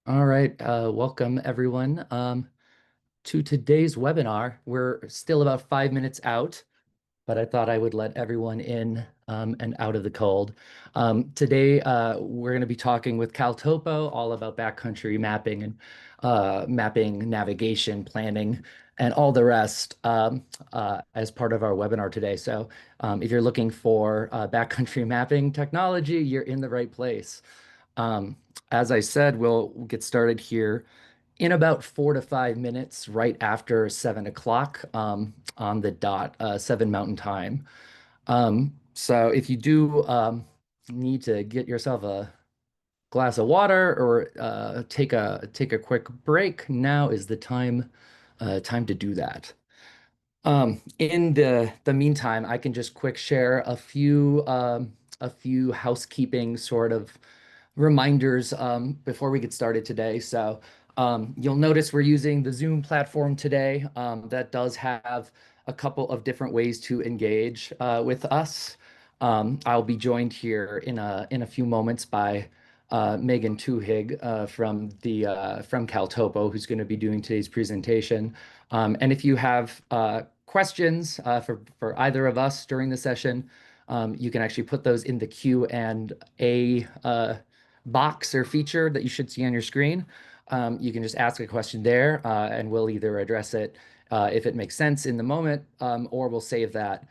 All right, welcome everyone to today's webinar. We're still about 5 minutes out, but I thought I would let everyone in and out of the cold. Today, we're going to be talking with CalTopo all about backcountry mapping and mapping, navigation, planning, and all the rest as part of our webinar today. So if you're looking for backcountry mapping technology, you're in the right place. Um, as I said, we'll get started here in about 4 to 5 minutes, right after 7 o'clock on the dot, 7 Mountain Time. So if you do need to get yourself a glass of water or take a quick break, now is the time to do that. In the meantime, I can just quick share a few housekeeping sort of reminders before we get started today. So you'll notice we're using the Zoom platform today. That does have a couple of different ways to engage with us. I'll be joined here in a few moments by Megan Tuhig from CalTopo, who's going to be doing today's presentation. And if you have questions for either of us during the session, you can actually put those in the Q&A box or feature that you should see on your screen. You can just ask a question there, and we'll either address it if it makes sense in the moment, or we'll save that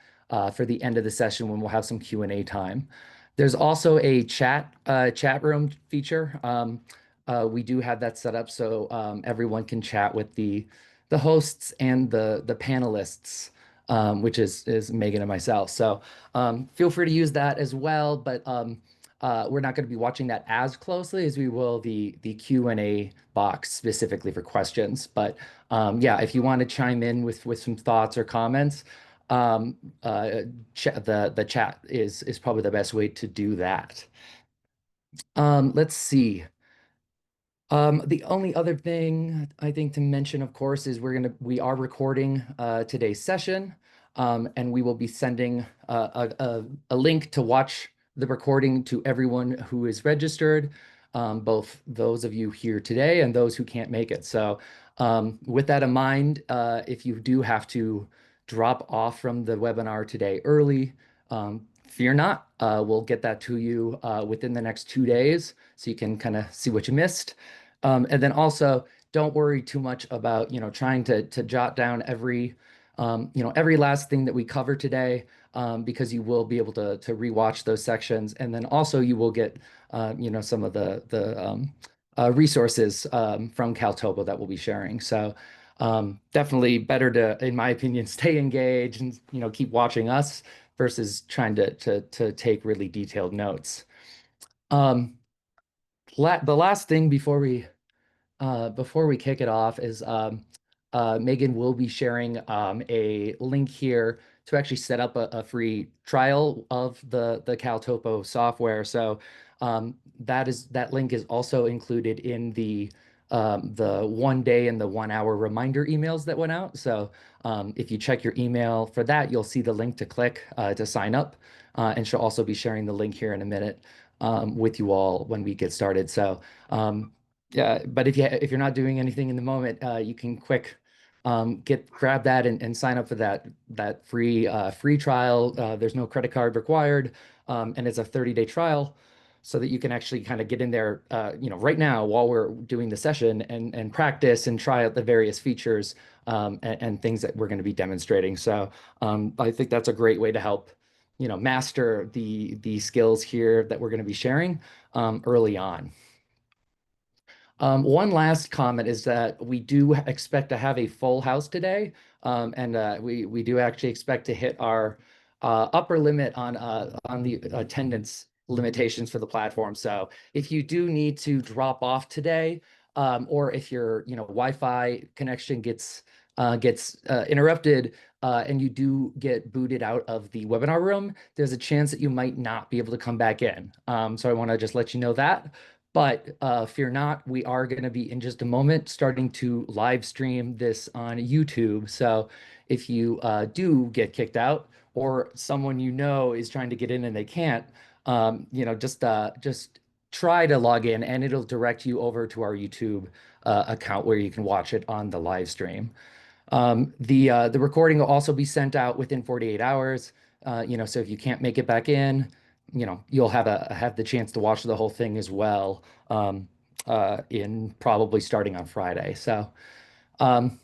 for the end of the session when we'll have some Q&A time. There's also a chat room feature. We do have that set up so everyone can chat with the hosts and the panelists, which is Megan and myself. So feel free to use that as well, but we're not going to be watching that as closely as we will the Q&A box specifically for questions. But yeah, if you want to chime in with some thoughts or comments, the chat is probably the best way to do that. Let's see. The only other thing I think to mention, of course, is we are recording today's session, and we will be sending a link to watch the recording to everyone who is registered, both those of you here today and those who can't make it. So, with that in mind, if you do have to drop off from the webinar today early, fear not. We'll get that to you within the next 2 days, so you can kind of see what you missed. And then also, don't worry too much about, trying to jot down every last thing that we cover today, because you will be able to rewatch those sections. And then also you will get, some of the resources from CalTopo that we'll be sharing. So definitely better to, in my opinion, stay engaged and, keep watching us versus trying to take really detailed notes. Um, the last thing before we kick it off is Megan will be sharing a link here to actually set up a free trial of the CalTopo software. So that link is also included in the 1 day and the 1 hour reminder emails that went out. So if you check your email for that, you'll see the link to click to sign up. And she'll also be sharing the link here in a minute with you all when we get started. So yeah, but if you're not doing anything in the moment, you can grab that and sign up for that free trial. There's no credit card required, and it's a 30-day trial, so that you can actually kind of get in there, right now while we're doing the session and practice and try out the various features and things that we're going to be demonstrating. So I think that's a great way to help, master the skills here that we're going to be sharing early on. One last comment is that we do expect to have a full house today, and we do actually expect to hit our upper limit on the attendance limitations for the platform. So if you do need to drop off today, or if your Wi-Fi connection gets interrupted, and you do get booted out of the webinar room, there's a chance that you might not be able to come back in. So I want to just let you know that. But fear not, we are going to be in just a moment starting to live stream this on YouTube. So if you do get kicked out, or someone is trying to get in and they can't, just try to log in, and it'll direct you over to our YouTube account where you can watch it on the live stream. The recording will also be sent out within 48 hours. So if you can't make it back in, you'll have the chance to watch the whole thing as well, in probably starting on Friday. So um,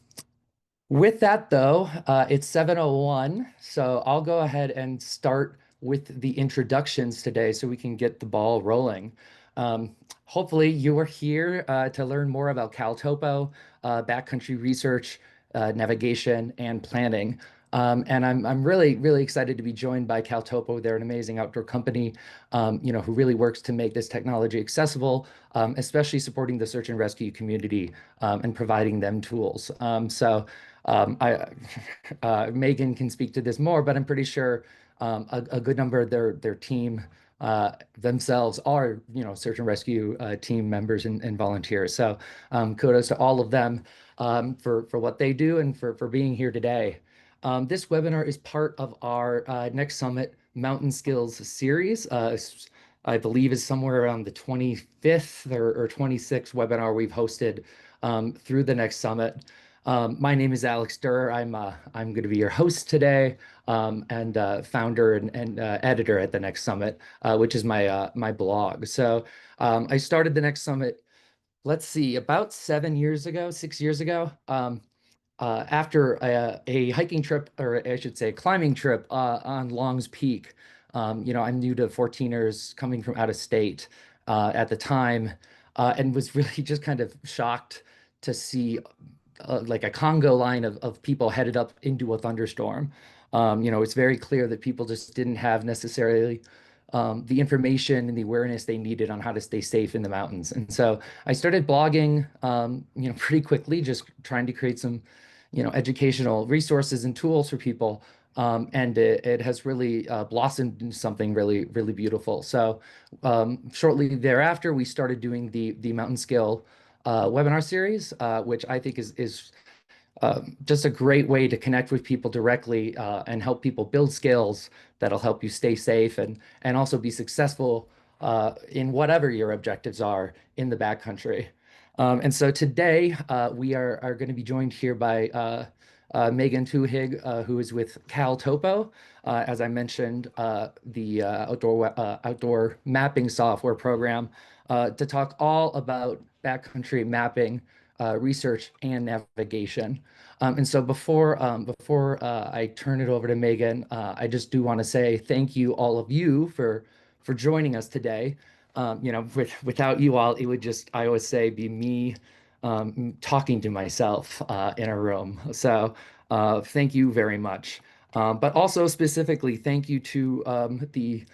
with that, though, it's 7:01, so I'll go ahead and start with the introductions today so we can get the ball rolling. Hopefully, you are here to learn more about CalTopo, backcountry research, navigation, and planning. And I'm really, really excited to be joined by CalTopo. They're an amazing outdoor company, who really works to make this technology accessible, especially supporting the search and rescue community, and providing them tools. I Megan can speak to this more, but I'm pretty sure a good number of their team themselves are, search and rescue team members and volunteers. So kudos to all of them for what they do and for being here today. This webinar is part of our Next Summit Mountain Skills series. I believe is somewhere around the 25th or 26th webinar we've hosted through the Next Summit. My name is Alex Durr. I'm going to be your host today, and founder and editor at the Next Summit, which is my blog. So I started the Next Summit, let's see, about 7 years ago, 6 years ago, after a hiking trip, or I should say, climbing trip on Long's Peak. I'm new to 14ers coming from out of state at the time, and was really just kind of shocked to see like a Congo line of people headed up into a thunderstorm. It's very clear that people just didn't have necessarily the information and the awareness they needed on how to stay safe in the mountains. And so I started blogging, pretty quickly, just trying to create some, educational resources and tools for people. And it has really blossomed into something really, really beautiful. So shortly thereafter, we started doing the Mountain Skill webinar series, which I think is just a great way to connect with people directly, and help people build skills that'll help you stay safe and also be successful in whatever your objectives are in the backcountry. And so today we are going to be joined here by Megan Tuhig, who is with CalTopo. As I mentioned, the outdoor mapping software program, to talk all about backcountry mapping, research, and navigation. And so before I turn it over to Megan, I just do want to say thank you, all of you, for joining us today. Without you all, it would just, I always say, be me talking to myself in a room. So thank you very much. But also specifically, thank you to the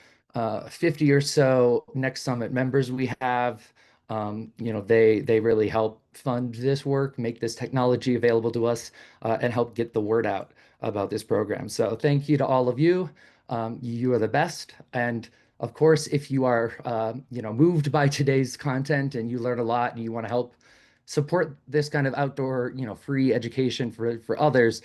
50 or so Next Summit members we have. They really help fund this work, make this technology available to us, and help get the word out about this program. So thank you to all of you. You are the best. And of course, if you are, moved by today's content and you learn a lot and you want to help support this kind of outdoor, free education for others,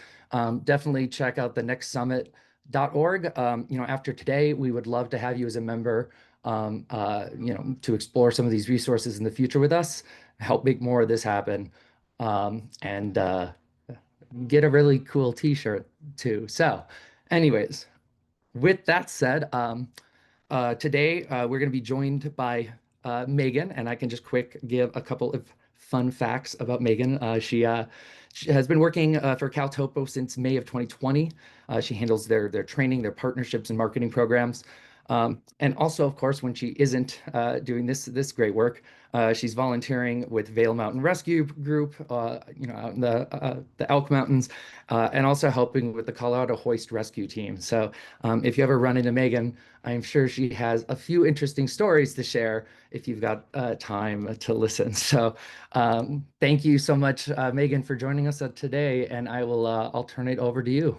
definitely check out the nextsummit.org. After today, we would love to have you as a member, to explore some of these resources in the future with us, help make more of this happen, and get a really cool t-shirt too. So anyways, with that said, today we're going to be joined by Megan, and I can just quick give a couple of fun facts about Megan. She has been working for CalTopo since May of 2020. She handles their training, their partnerships, and marketing programs. And also, of course, when she isn't doing this great work, she's volunteering with Vail Mountain Rescue Group, out in the Elk Mountains, and also helping with the Colorado Hoist Rescue Team. So, if you ever run into Megan, I'm sure she has a few interesting stories to share if you've got time to listen. So, thank you so much, Megan, for joining us today, and I'll turn it over to you.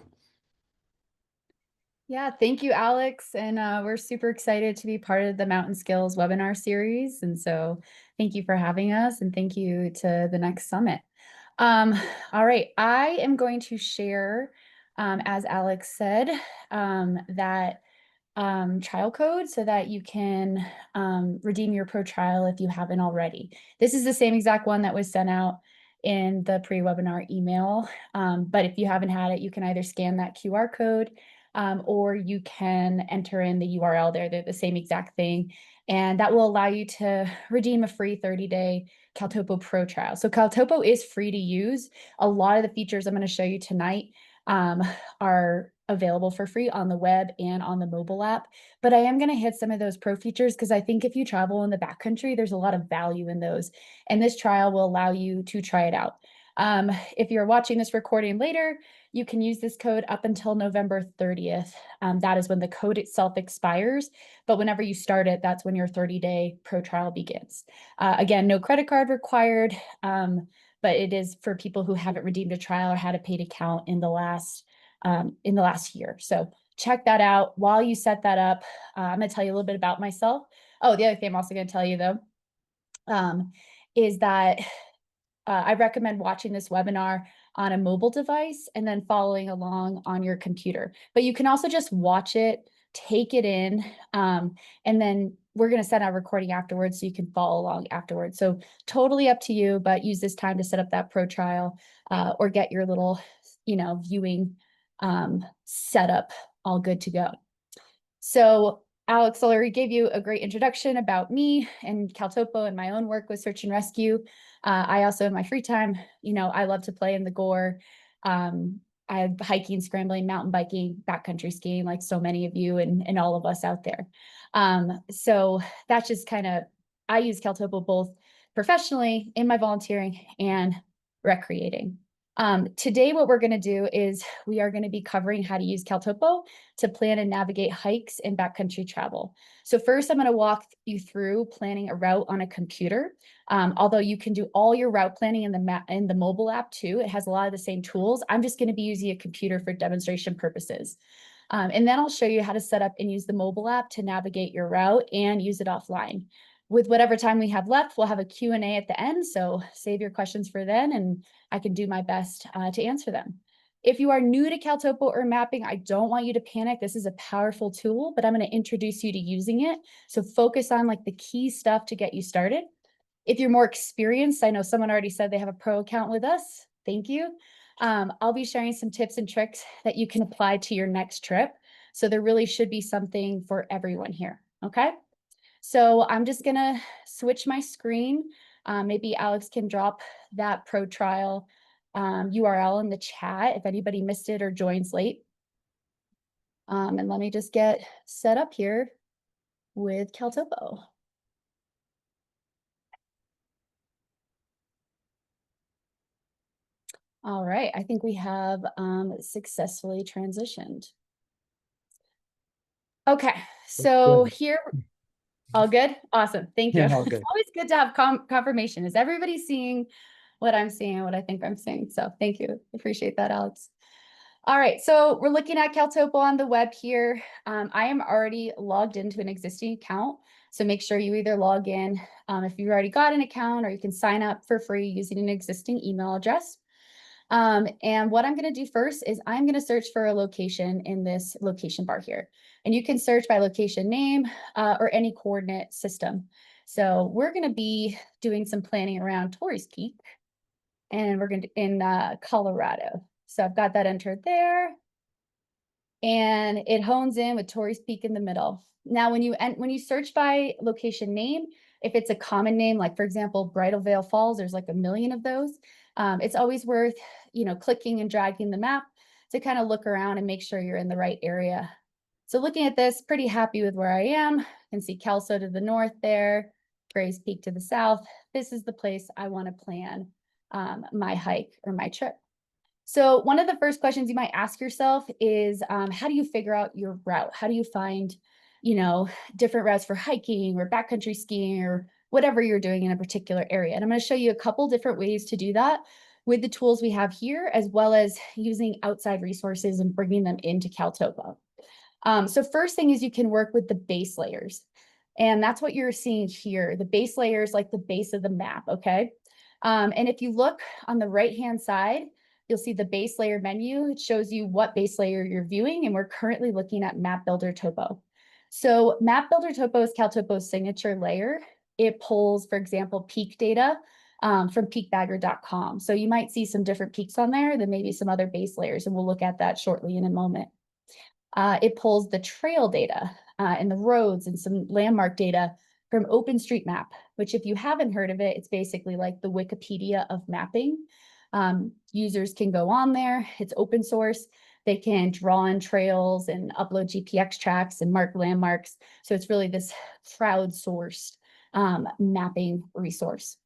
Yeah, thank you, Alex. And we're super excited to be part of the Mountain Skills webinar series. And so thank you for having us, and thank you to the Next Summit. All right, I am going to share, as Alex said, that trial code so that you can redeem your pro trial if you haven't already. This is the same exact one that was sent out in the pre-webinar email. But if you haven't had it, you can either scan that QR code or you can enter in the URL there. They're the same exact thing. And that will allow you to redeem a free 30-day CalTopo Pro trial. So CalTopo is free to use. A lot of the features I'm going to show you tonight um, are available for free on the web and on the mobile app. But I am going to hit some of those pro features because I think if you travel in the backcountry, there's a lot of value in those. And this trial will allow you to try it out. If you're watching this recording later, you can use this code up until November 30th. That is when the code itself expires. But whenever you start it, that's when your 30-day pro trial begins. Again, no credit card required, but it is for people who haven't redeemed a trial or had a paid account in the last year. So check that out. While you set that up, I'm going to tell you a little bit about myself. Oh, the other thing I'm also going to tell you though, is that I recommend watching this webinar on a mobile device and then following along on your computer. But you can also just watch it, take it in, and then we're going to send out a recording afterwards so you can follow along afterwards. So totally up to you, but use this time to set up that pro trial or get your little, viewing setup all good to go. So Alex already gave you a great introduction about me and CalTopo and my own work with search and rescue. I also, in my free time, I love to play in the gore. I have hiking, scrambling, mountain biking, backcountry skiing, like so many of you and all of us out there. So that's just I use CalTopo both professionally in my volunteering and recreating. Today, what we're going to do is we are going to be covering how to use CalTopo to plan and navigate hikes and backcountry travel. So first, I'm going to walk you through planning a route on a computer. Although you can do all your route planning in the mobile app too. It has a lot of the same tools. I'm just going to be using a computer for demonstration purposes. And then I'll show you how to set up and use the mobile app to navigate your route and use it offline. With whatever time we have left, we'll have a Q&A at the end. So save your questions for then, and I can do my best to answer them. If you are new to CalTopo or mapping, I don't want you to panic. This is a powerful tool, but I'm going to introduce you to using it. So focus on like the key stuff to get you started. If you're more experienced, I know someone already said they have a pro account with us. Thank you. I'll be sharing some tips and tricks that you can apply to your next trip. So there really should be something for everyone here. Okay. So I'm just going to switch my screen. Maybe Alex can drop that pro trial URL in the chat if anybody missed it or joins late. And let me just get set up here with CalTopo. All right, I think we have successfully transitioned. Okay, so Good. here, all good? Awesome, thank you. Yeah, all It's good. always good to have confirmation. Is everybody seeing what I'm seeing, what I think I'm seeing? So thank you, appreciate that, Alex. All right, so we're looking at CalTopo on the web here. I am already logged into an existing account, so make sure you either log in if you've already got an account, or you can sign up for free using an existing email address. And what I'm going to do first is I'm going to search for a location in this location bar here. And you can search by location name or any coordinate system. So we're going to be doing some planning around Torrey's Peak, and we're going to in Colorado. So I've got that entered there, and it hones in with Torrey's Peak in the middle. Now, when you search by location name, if it's a common name, like for example, Bridal Veil Falls, there's like a million of those. It's always worth, clicking and dragging the map to kind of look around and make sure you're in the right area. So looking at this, pretty happy with where I am. You can see Kelso to the north there, Gray's Peak to the south. This is the place I want to plan my hike or my trip. So one of the first questions you might ask yourself is, how do you figure out your route? How do you find, different routes for hiking or backcountry skiing or whatever you're doing in a particular area? And I'm going to show you a couple different ways to do that with the tools we have here, as well as using outside resources and bringing them into CalTopo. So first thing is you can work with the base layers. And that's what you're seeing here. The base layer is like the base of the map, okay? And if you look on the right-hand side, you'll see the base layer menu. It shows you what base layer you're viewing, and we're currently looking at Map Builder Topo. So Map Builder Topo is CalTopo's signature layer. It pulls, for example, peak data from peakbagger.com. So you might see some different peaks on there than maybe some other base layers, and we'll look at that shortly in a moment. It pulls the trail data and the roads and some landmark data from OpenStreetMap, which if you haven't heard of it, it's basically like the Wikipedia of mapping. Users can go on there, it's open source. They can draw in trails and upload GPX tracks and mark landmarks. So it's really this crowdsourced mapping resource.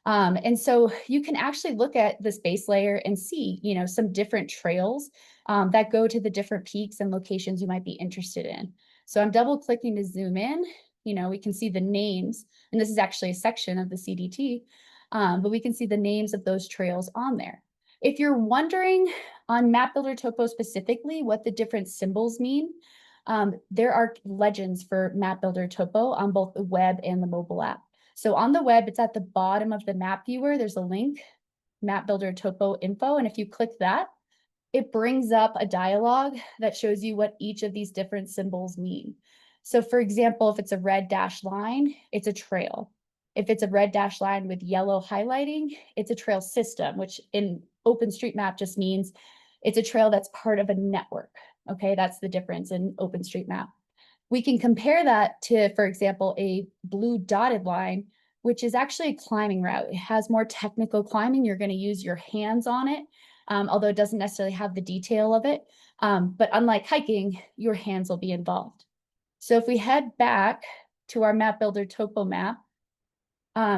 And so you can actually look at this base layer and see, some different trails that go to the different peaks and locations you might be interested in. So I'm double clicking to zoom in. We can see the names, and this is actually a section of the CDT, but we can see the names of those trails on there. If you're wondering on Map Builder Topo specifically what the different symbols mean, there are legends for Map Builder Topo on both the web and the mobile app. So on the web, it's at the bottom of the map viewer. There's a link, Map Builder Topo info. And if you click that, it brings up a dialogue that shows you what each of these different symbols mean. So for example, if it's a red dashed line, it's a trail. If it's a red dashed line with yellow highlighting, it's a trail system, which in OpenStreetMap just means it's a trail that's part of a network. Okay, that's the difference in OpenStreetMap. We can compare that to, for example, a blue dotted line, which is actually a climbing route. It has more technical climbing. You're going to use your hands on it, although it doesn't necessarily have the detail of it. But unlike hiking, your hands will be involved. So if we head back to our Map Builder Topo map,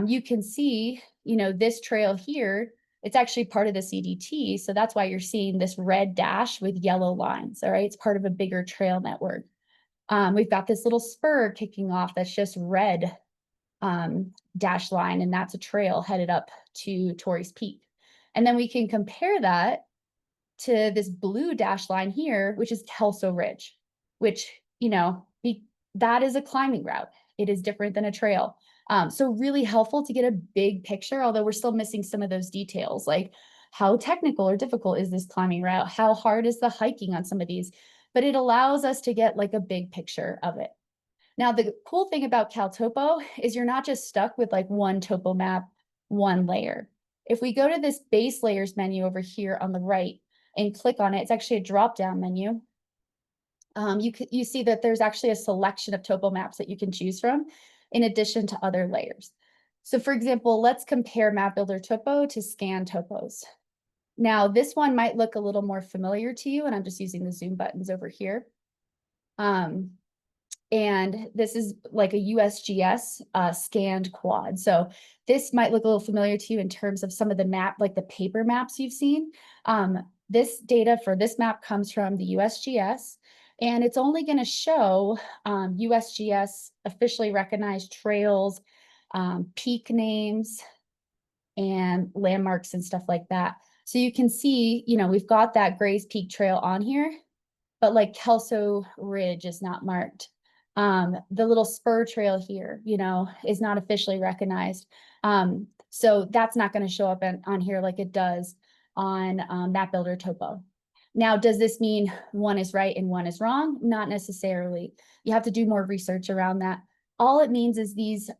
you can see, this trail here, it's actually part of the CDT. So that's why you're seeing this red dash with yellow lines. All right, it's part of a bigger trail network. We've got this little spur kicking off that's just red dash line, and that's a trail headed up to Torrey's Peak. And then we can compare that to this blue dash line here, which is Kelso Ridge, which, that is a climbing route. It is different than a trail. So really helpful to get a big picture, although we're still missing some of those details, like how technical or difficult is this climbing route? How hard is the hiking on some of these? But it allows us to get like a big picture of it. Now, the cool thing about CalTopo is you're not just stuck with like one topo map, one layer. If we go to this base layers menu over here on the right and click on it, it's actually a drop-down menu. You see that there's actually a selection of topo maps that you can choose from in addition to other layers. So for example, let's compare Map Builder Topo to Scan Topos. Now, this one might look a little more familiar to you, and I'm just using the zoom buttons over here. And this is like a USGS scanned quad. So this might look a little familiar to you in terms of some of the map, like the paper maps you've seen. This data for this map comes from the USGS, and it's only going to show USGS officially recognized trails, peak names, and landmarks and stuff like that. So you can see, we've got that Gray's Peak Trail on here, but like Kelso Ridge is not marked. The little spur trail here, is not officially recognized. So that's not going to show up on here like it does on Map Builder Topo. Now, does this mean one is right and one is wrong? Not necessarily. You have to do more research around that. All it means is these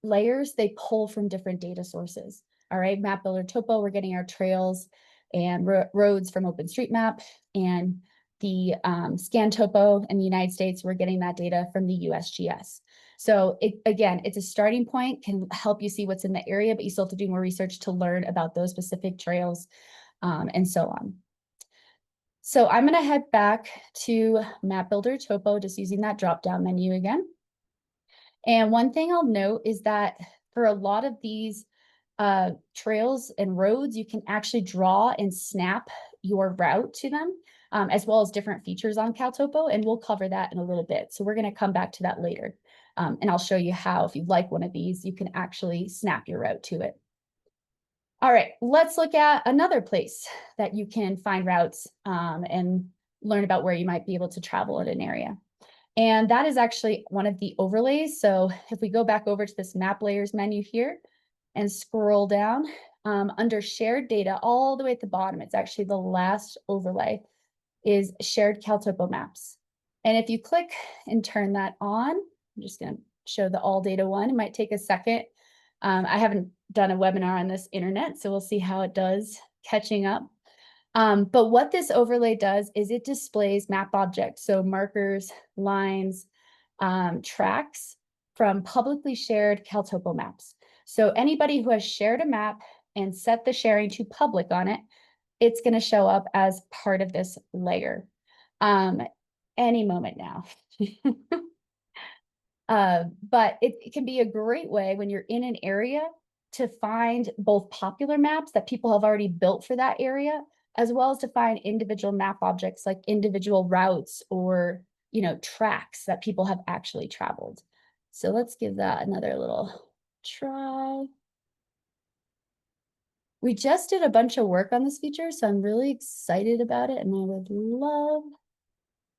layers, they pull from different data sources. All right, Map Builder Topo, we're getting our trails and roads from OpenStreetMap, and the Scan Topo in the United States, we're getting that data from the USGS. So again, it's a starting point, can help you see what's in the area, but you still have to do more research to learn about those specific trails and so on. So I'm going to head back to Map Builder Topo, just using that drop-down menu again. And one thing I'll note is that for a lot of these trails and roads, you can actually draw and snap your route to them, as well as different features on CalTopo, and we'll cover that in a little bit. So we're going to come back to that later. And I'll show you how, if you'd like one of these, you can actually snap your route to it. All right, let's look at another place that you can find routes and learn about where you might be able to travel in an area. And that is actually one of the overlays. So if we go back over to this map layers menu here and scroll down under shared data all the way at the bottom, it's actually the last overlay, is shared CalTopo maps. And if you click and turn that on, I'm just going to show the all data one. It might take a second. I haven't done a webinar on this internet, so we'll see how it does catching up. But what this overlay does is it displays map objects, so markers, lines, tracks from publicly shared CalTopo maps. So anybody who has shared a map and set the sharing to public on it, it's going to show up as part of this layer any moment now. But it can be a great way when you're in an area to find both popular maps that people have already built for that area, as well as to find individual map objects like individual routes or, tracks that people have actually traveled. So let's give that another little try. We just did a bunch of work on this feature, so I'm really excited about it, and I would love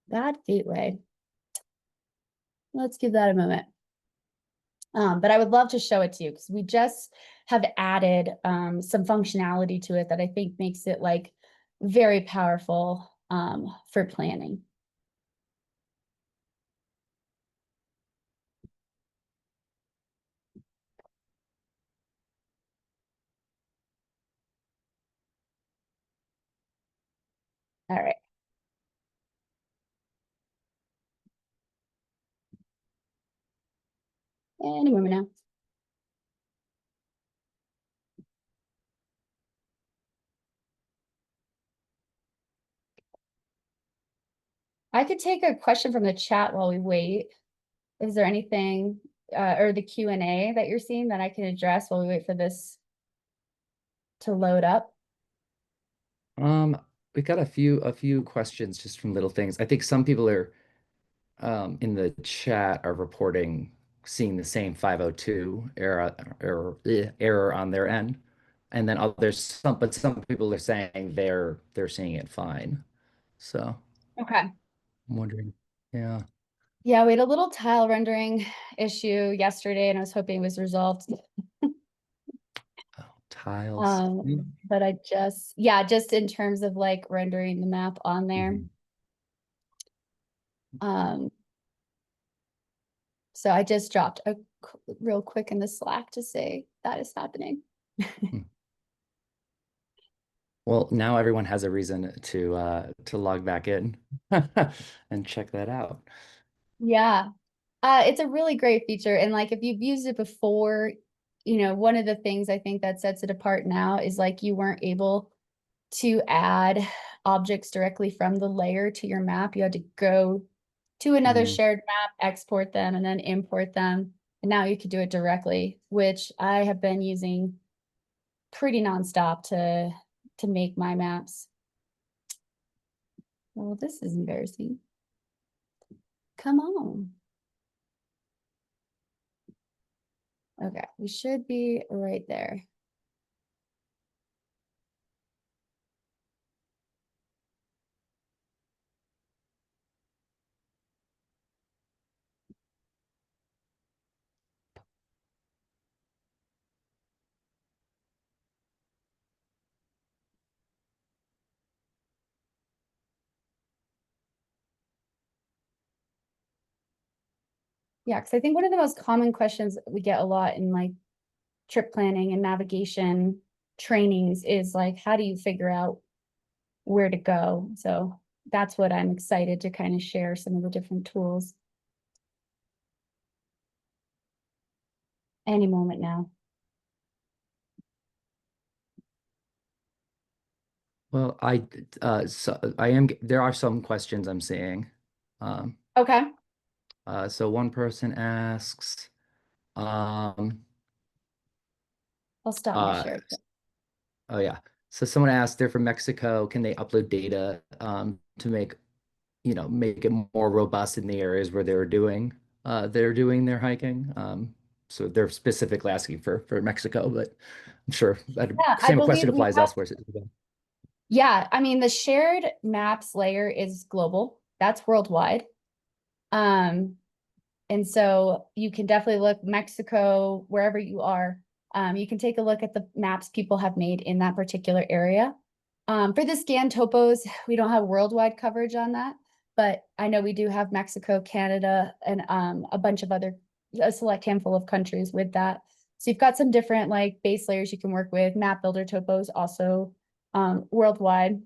that gateway. Let's give that a moment. But I would love to show it to you because we just have added some functionality to it that I think makes it like very powerful for planning. All right. Any moment now. I could take a question from the chat while we wait. Is there anything or the Q&A that you're seeing that I can address while we wait for this to load up? We got a few questions just from little things. I think some people are in the chat are reporting seeing the same 502 error on their end. And then some people are saying they're seeing it fine. So Okay. I'm wondering. Yeah. Yeah, we had a little tile rendering issue yesterday, and I was hoping it was resolved. Oh, tiles. But just in terms of like rendering the map on there. Mhm. Um, so I just dropped a real quick in the Slack to say that is happening. Hmm. Well, now everyone has a reason to log back in and check that out. Yeah. It's a really great feature. And like if you've used it before, one of the things I think that sets it apart now is like you weren't able to add objects directly from the layer to your map. You had to go to another Mm. shared map, export them, and then import them. And now you could do it directly, which I have been using pretty nonstop to make my maps. Well, this is embarrassing. Come on. Okay, we should be right there. Yeah, because I think one of the most common questions we get a lot in like trip planning and navigation trainings is like, how do you figure out where to go? So that's what I'm excited to kind of share some of the different tools any moment now. Well, I am there are some questions I'm seeing. Um, Okay, so one person asks, um, I'll stop my uh, share. oh yeah. So someone asked, they're from Mexico, can they upload data to make it more robust in the areas where they're doing their hiking. So they're specifically asking for Mexico, but I'm sure that Yeah, I same question believe we applies have. elsewhere as well. Yeah, I mean, the shared maps layer is global. That's worldwide. Um, and so you can definitely look Mexico, wherever you are. You can take a look at the maps people have made in that particular area. For the scan topos, we don't have worldwide coverage on that. but I know we do have Mexico, Canada, and a bunch of other, a select handful of countries with that. So you've got some different like base layers you can work with. Map Builder Topos also worldwide.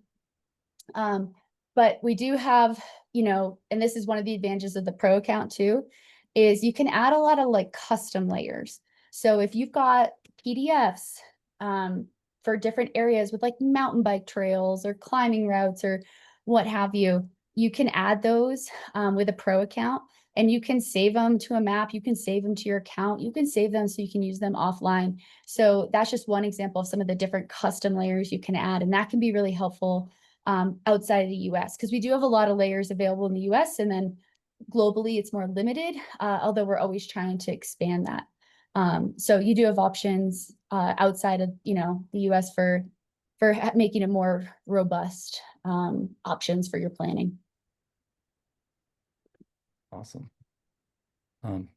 Um, but we do have, and this is one of the advantages of the pro account too, is you can add a lot of like custom layers. So if you've got PDFs for different areas with like mountain bike trails or climbing routes or what have you, you can add those with a pro account, and you can save them to a map. You can save them to your account. You can save them so you can use them offline. So that's just one example of some of the different custom layers you can add. And that can be really helpful outside of the US, because we do have a lot of layers available in the US, and then globally it's more limited, although we're always trying to expand that. So you do have options outside of the US for making it more robust options for your planning. Awesome.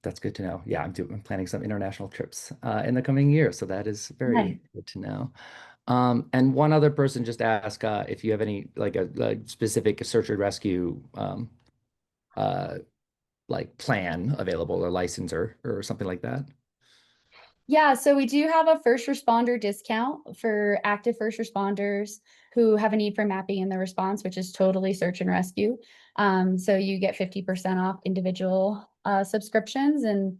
That's good to know. Yeah, I'm planning some international trips in the coming year, so that is Nice. very good to know. And one other person just asked if you have any like a specific search and rescue uh, like plan available or license or something like that. Yeah, so we do have a first responder discount for active first responders who have a need for mapping in the response, which is totally search and rescue. So you get 50% off individual subscriptions, and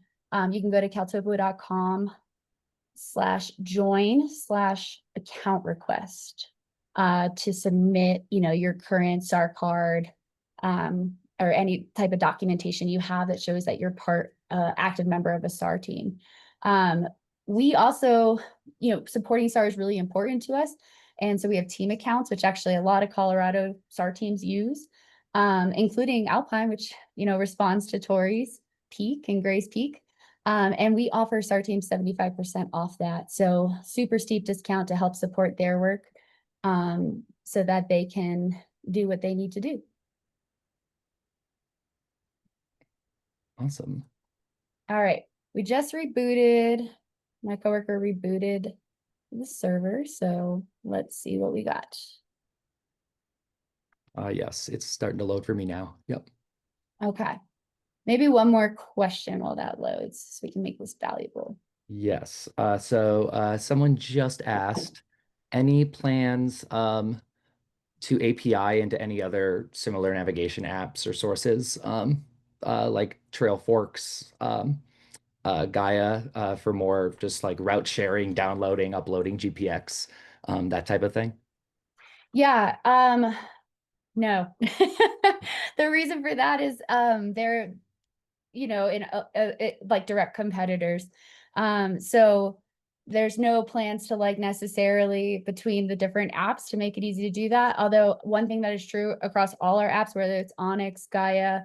you can go to caltopo.com/join/account request to submit, your current SAR card or any type of documentation you have that shows that you're active member of a SAR team. Um, we also, supporting SAR is really important to us. And so we have team accounts, which actually a lot of Colorado SAR teams use, including Alpine, which, responds to Tori's Peak and Gray's Peak. And we offer SAR teams 75% off that. So super steep discount to help support their work so that they can do what they need to do. Awesome. All right. We just rebooted, my coworker rebooted the server. So let's see what we got. Yes, it's starting to load for me now. Yep. Okay. Maybe one more question while that loads so we can make this valuable. Yes. Someone just asked, any plans to API into any other similar navigation apps or sources, like Trailforks, Gaia, for more just like route sharing, downloading, uploading GPX, that type of thing? Yeah, no. The reason for that is they're in like direct competitors. So there's no plans to like necessarily between the different apps to make it easy to do that. Although one thing that is true across all our apps, whether it's Onyx, Gaia,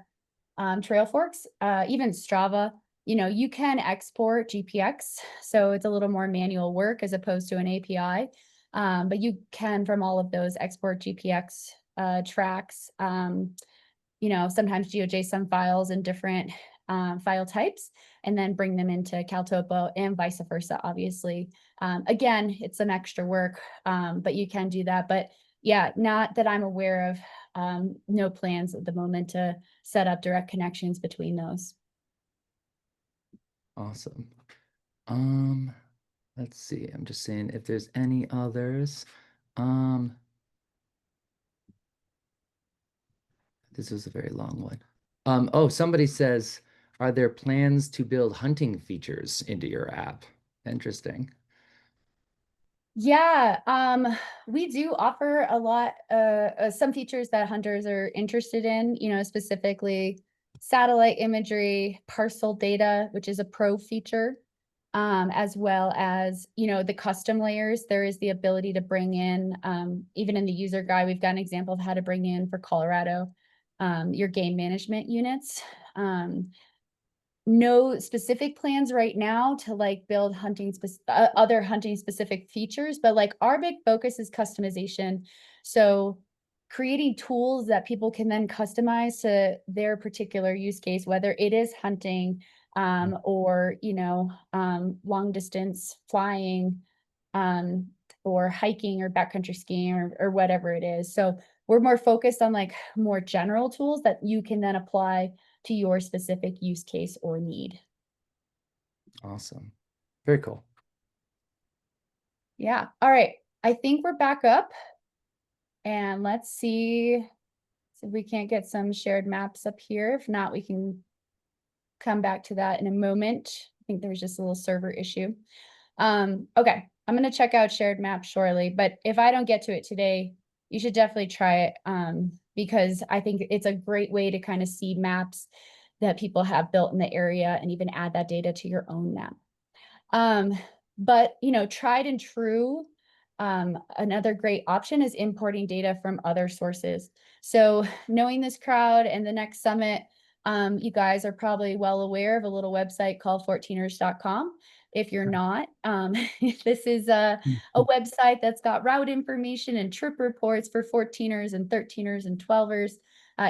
Trailforks, even Strava, you can export GPX. So it's a little more manual work as opposed to an API. But you can, from all of those, export GPX tracks. Sometimes GeoJSON files in different file types, and then bring them into CalTopo and vice versa, obviously. Again, it's some extra work, but you can do that. But yeah, not that I'm aware of, no plans at the moment to set up direct connections between those. Awesome. Um, let's see. I'm just seeing if there's any others. Um, this is a very long one. Oh, somebody says, are there plans to build hunting features into your app? Interesting. Yeah, we do offer a lot, some features that hunters are interested in, specifically satellite imagery, parcel data, which is a pro feature, as well as, the custom layers. There is the ability to bring in, even in the user guide, we've got an example of how to bring in for Colorado, your game management units. No specific plans right now to like build other hunting specific features, but like our big focus is customization. So creating tools that people can then customize to their particular use case, whether it is hunting or long distance flying, or hiking or backcountry skiing or whatever it is. So We're more focused on like more general tools that you can then apply to your specific use case or need. Awesome. Very cool. Yeah. All right. I think we're back up and let's see if we can't get some shared maps up here. If not, we can come back to that in a moment. I think there was just a little server issue. Okay, I'm going to check out shared maps shortly, but if I don't get to it today, you should definitely try it because I think it's a great way to kind of see maps that people have built in the area and even add that data to your own map. Um, but tried and true, another great option is importing data from other sources. So knowing this crowd and the next summit, you guys are probably well aware of a little website called 14ers.com. If you're not, this is a website that's got route information and trip reports for 14ers and 13ers and 12ers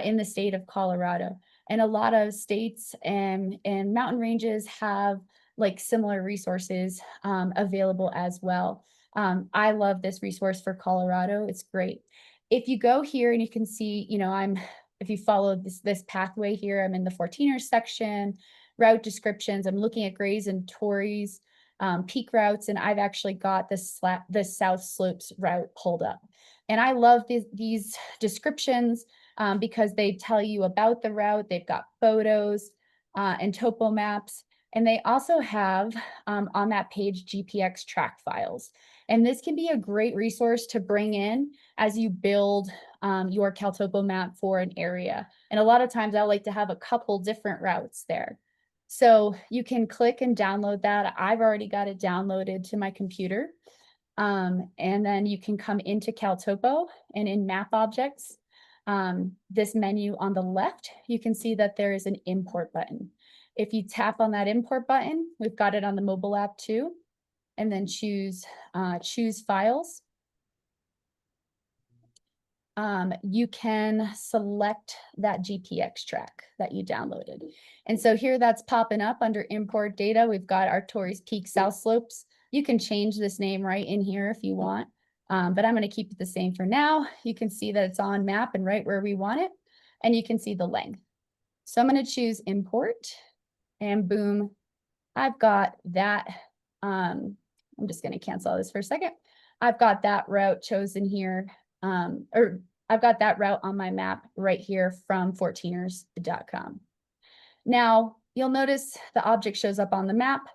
in the state of Colorado. And a lot of states and mountain ranges have like similar resources available as well. I love this resource for Colorado. It's great. If you go here and you can see, if you follow this pathway here, I'm in the 14er section, route descriptions. I'm looking at Grays and Torreys, peak routes, and I've actually got the South Slopes route pulled up. And I love these descriptions because they tell you about the route. They've got photos and topo maps. And they also have on that page GPX track files. And this can be a great resource to bring in as you build your CalTopo map for an area. And a lot of times I like to have a couple different routes there. So you can click and download that. I've already got it downloaded to my computer. And then you can come into CalTopo and in map objects, this menu on the left, you can see that there is an import button. If you tap on that import button, we've got it on the mobile app too, and then choose files. You can select that GPX track that you downloaded. And so here that's popping up under import data. We've got our Torrey's Peak South Slopes. You can change this name right in here if you want, but I'm going to keep it the same for now. You can see that it's on map and right where we want it, and you can see the length. So I'm going to choose import, and boom, I've got that. I'm just going to cancel this for a second. I've got that route chosen here, or I've got that route on my map right here from 14ers.com. Now, you'll notice the object shows up on the map.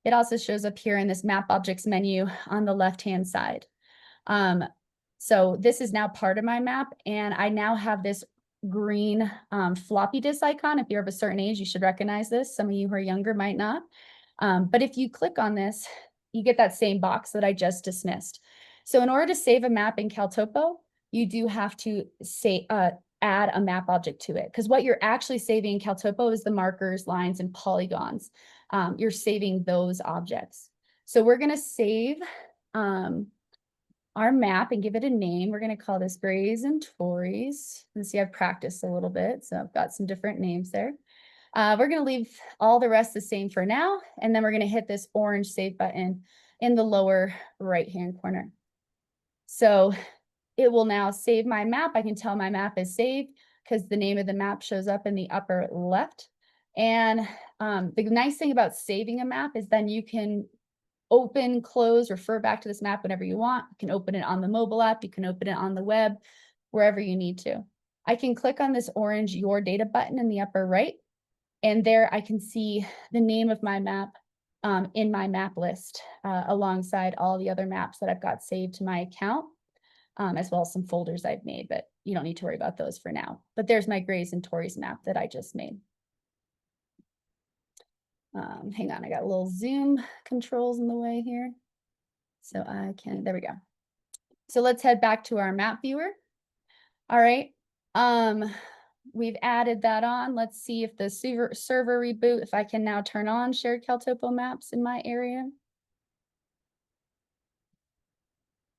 It also shows up here in this map objects menu on the left-hand side. So this is now part of my map, and I now have this green floppy disk icon. If you're of a certain age, you should recognize this. Some of you who are younger might not. But if you click on this, you get that same box that I just dismissed. So in order to save a map in CalTopo, you do have to add a map object to it, because what you're actually saving in CalTopo is the markers, lines, and polygons. You're saving those objects. So we're going to save our map and give it a name. We're going to call this Grays and Torreys. And see, I've practiced a little bit, so I've got some different names there. We're going to leave all the rest the same for now, and then we're going to hit this orange save button in the lower right-hand corner. So it will now save my map. I can tell my map is saved because the name of the map shows up in the upper left. And the nice thing about saving a map is then you can open, close, refer back to this map whenever you want. You can open it on the mobile app. You can open it on the web, wherever you need to. I can click on this orange Your Data button in the upper right. And there I can see the name of my map in my map list alongside all the other maps that I've got saved to my account, as well as some folders I've made, but you don't need to worry about those for now. But there's my Grays and Torreys map that I just made. Hang on, I got a little zoom controls in the way here. So I can, there we go. So let's head back to our map viewer. All right. We've added that on. Let's see if the server reboot, if I can now turn on shared CalTopo maps in my area.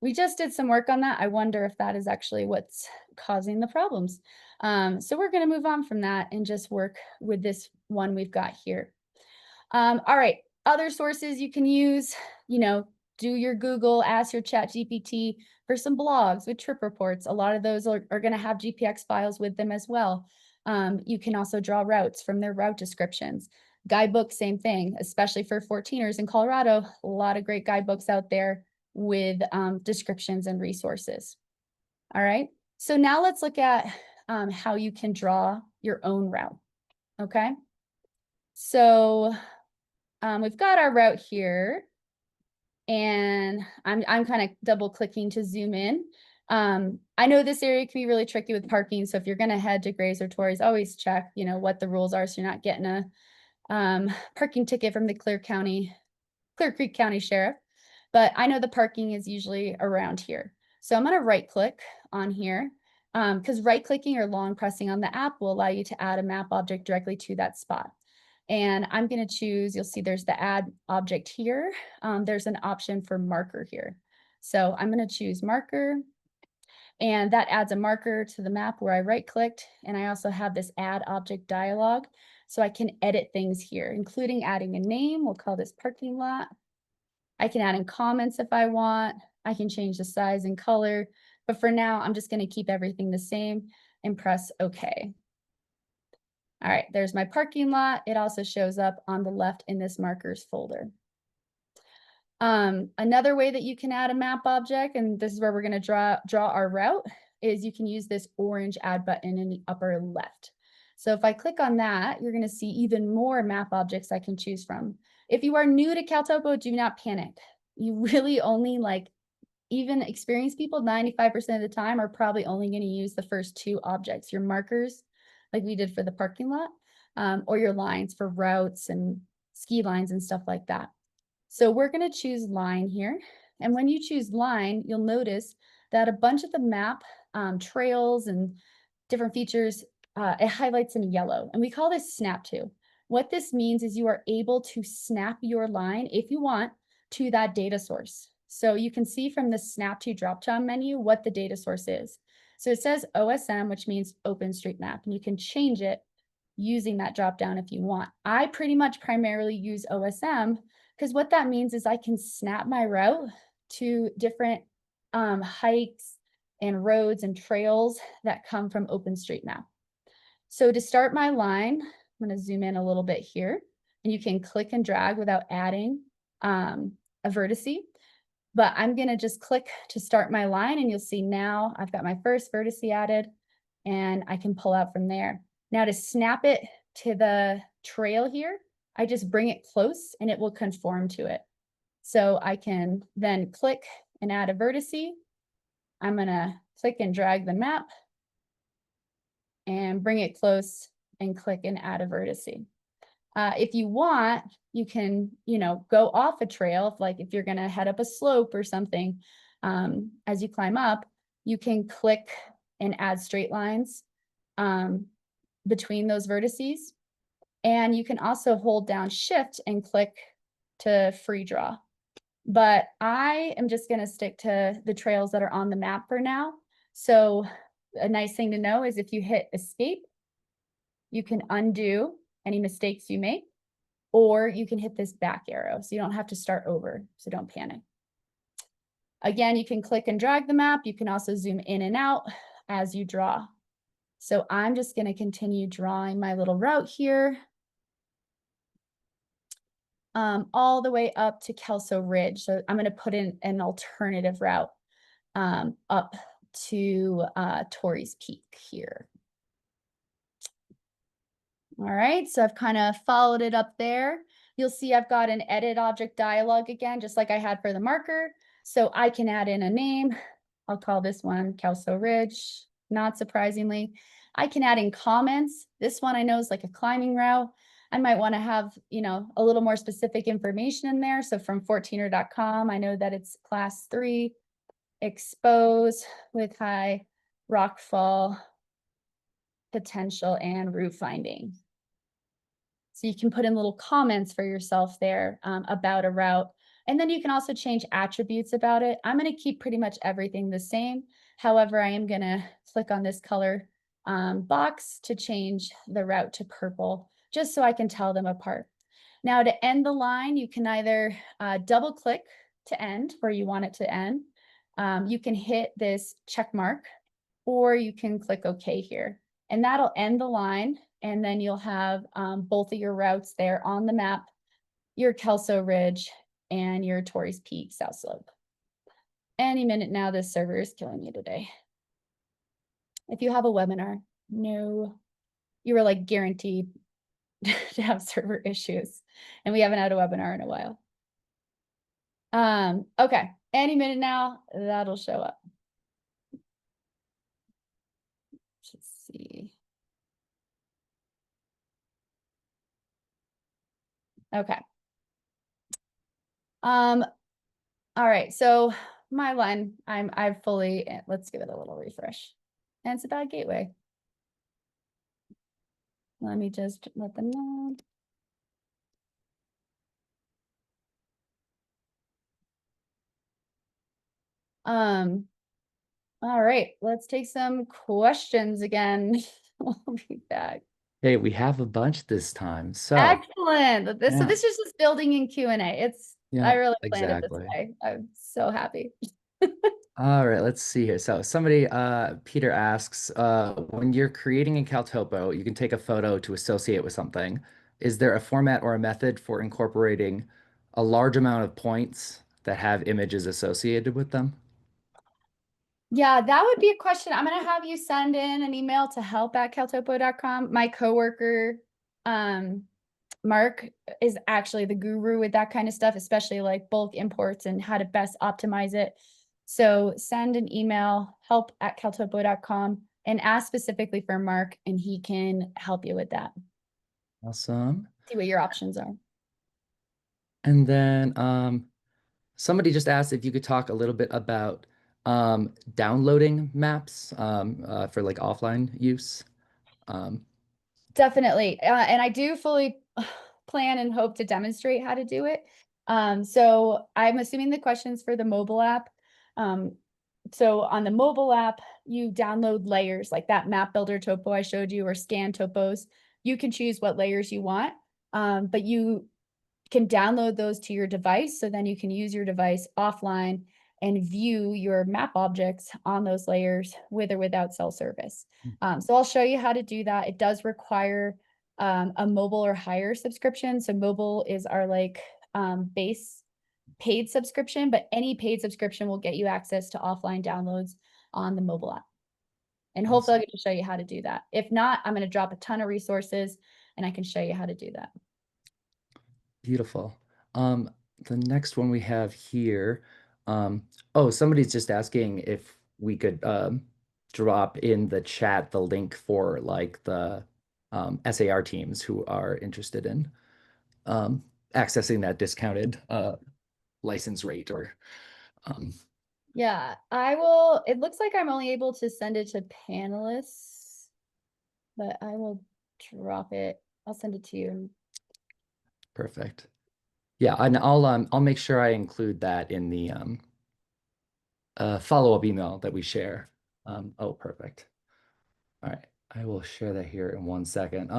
We just did some work on that. I wonder if that is actually what's causing the problems. So we're going to move on from that and just work with this one we've got here. All right, other sources you can use, do your Google, ask your chat GPT for some blogs with trip reports. A lot of those are going to have GPX files with them as well. You can also draw routes from their route descriptions. Guidebooks, same thing, especially for 14ers in Colorado. A lot of great guidebooks out there with descriptions and resources. All right. So now let's look at how you can draw your own route. Okay. So we've got our route here, and I'm kind of double clicking to zoom in. I know this area can be really tricky with parking. So if you're going to head to Grays or Torreys, always check, what the rules are, so you're not getting a parking ticket from the Clear Creek County Sheriff. But I know the parking is usually around here. So I'm going to right click on here, because right clicking or long pressing on the app will allow you to add a map object directly to that spot. And I'm going to choose, you'll see there's the add object here. There's an option for marker here. So I'm going to choose marker, and that adds a marker to the map where I right clicked. And I also have this add object dialog. So I can edit things here, including adding a name. We'll call this parking lot. I can add in comments if I want. I can change the size and color. But for now, I'm just going to keep everything the same and press OK. All right, there's my parking lot. It also shows up on the left in this markers folder. Another way that you can add a map object, and this is where we're going to draw our route, is you can use this orange add button in the upper left. So if I click on that, you're going to see even more map objects I can choose from. If you are new to CalTopo, do not panic. You really only, even experienced people 95% of the time are probably only going to use the first two objects, your markers, like we did for the parking lot, or your lines for routes and ski lines and stuff like that. So we're going to choose line here. And when you choose line, you'll notice that a bunch of the map trails and different features, it highlights in yellow. And we call this snap to. What this means is you are able to snap your line, if you want, to that data source. So you can see from the snap to drop-down menu what the data source is. So it says OSM, which means OpenStreetMap, and you can change it using that drop-down if you want. I pretty much primarily use OSM because what that means is I can snap my route to different hikes and roads and trails that come from OpenStreetMap. So to start my line, I'm going to zoom in a little bit here, and you can click and drag without adding a vertice. But I'm going to just click to start my line, and you'll see now I've got my first vertice added, and I can pull out from there. Now to snap it to the trail here, I just bring it close and it will conform to it. So I can then click and add a vertice. I'm going to click and drag the map and bring it close and click and add a vertice. If you want, you can, go off a trail. If you're going to head up a slope or something, as you climb up, you can click and add straight lines between those vertices. And you can also hold down Shift and click to free draw. But I am just going to stick to the trails that are on the map for now. So a nice thing to know is if you hit Escape, you can undo any mistakes you make, or you can hit this back arrow. So you don't have to start over. So don't panic. Again, you can click and drag the map. You can also zoom in and out as you draw. So I'm just going to continue drawing my little route here. All the way up to Kelso Ridge. So I'm going to put in an alternative route up to Torrey's Peak here. All right, so I've kind of followed it up there. You'll see I've got an edit object dialog again, just like I had for the marker. So I can add in a name. I'll call this one Kelso Ridge, not surprisingly. I can add in comments. This one I know is like a climbing route. I might want to have, a little more specific information in there. So from 14er.com, I know that it's class 3, expose with high rockfall potential and route finding. So you can put in little comments for yourself there about a route. And then you can also change attributes about it. I'm going to keep pretty much everything the same. However, I am going to click on this color box to change the route to purple, just so I can tell them apart. Now to end the line, you can either double click to end where you want it to end, you can hit this check mark or you can click OK here. And that'll end the line. And then you'll have both of your routes there on the map, your Kelso Ridge and your Torrey's Peak South Slope. Any minute now, this server is killing me today. If you have a webinar, no, you were like guaranteed to have server issues. And we haven't had a webinar in a while. Okay, any minute now, that'll show up. Let's see. Okay. All right, so my line, I've fully, let's give it a little refresh. And it's a bad gateway. Let me just let them know. All right, let's take some questions again. We'll be back. Hey, we have a bunch this time. So, Excellent. So yeah, this is just building in Q&A. I yeah, really planned it this exactly. way. I'm so happy. All right, let's see here. So somebody, Peter asks, when you're creating in CalTopo, you can take a photo to associate with something. Is there a format or a method for incorporating a large amount of points that have images associated with them? Yeah, that would be a question. I'm gonna have you send in an email to help@caltopo.com. My coworker, um, Mark is actually the guru with that kind of stuff, especially like bulk imports and how to best optimize it. So send an email, help@caltopo.com, and ask specifically for Mark, and he can help you with that. Awesome. See what your options are. And then somebody just asked if you could talk a little bit about downloading maps for like offline use. Um, Definitely. And I do fully plan and hope to demonstrate how to do it. So I'm assuming the questions for the mobile app. Um, so on the mobile app, you download layers like that map builder topo I showed you or scan topos. You can choose what layers you want, but you can download those to your device. So then you can use your device offline and view your map objects on those layers with or without cell service. So I'll show you how to do that. It does require a mobile or higher subscription. So mobile is our like base paid subscription, but any paid subscription will get you access to offline downloads on the mobile app. And hopefully I'll get to show you how to do that. If not, I'm going to drop a ton of resources and I can show you how to do that. Beautiful. Um, the next one we have here, oh, somebody's just asking if we could drop in the chat the link for like the SAR teams who are interested in um, accessing that discounted license rate or Yeah, I will. It looks like I'm only able to send it to panelists, but I will drop it. I'll send it to you. perfect. Yeah, and I'll make sure I include that in the follow-up email that we share. Oh, perfect. All right, I will share that here in 1 second.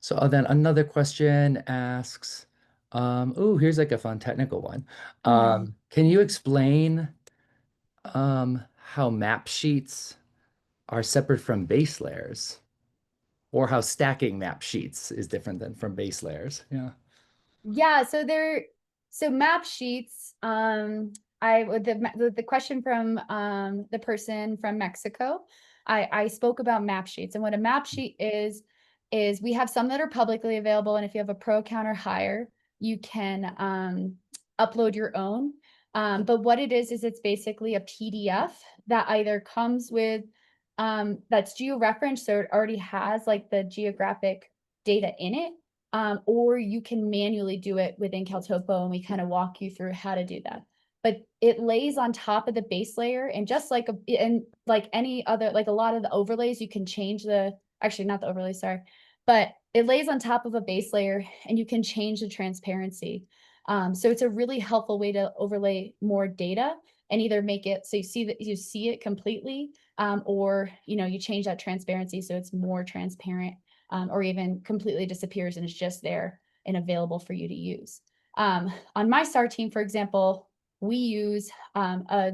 So then another question asks, oh, here's like a fun technical one. Mhm. Can you explain how map sheets are separate from base layers, or how stacking map sheets is different than from base layers? Yeah. Yeah, so map sheets, I would the question from the person from Mexico, I spoke about map sheets and what a map sheet is we have some that are publicly available and if you have a pro account or higher, you can upload your own. But what it is it's basically a PDF that either comes with that's georeferenced, so it already has like the geographic data in it, or you can manually do it within CalTopo, and we kind of walk you through how to do that. But it lays on top of the base layer, and just like like any other, like a lot of the overlays, you can change actually not the overlay, sorry, but it lays on top of a base layer, and you can change the transparency. So it's a really helpful way to overlay more data and either make it so you see it completely, or you change that transparency so it's more transparent, or even completely disappears and it's just there and available for you to use. On my STAR team, for example, we use a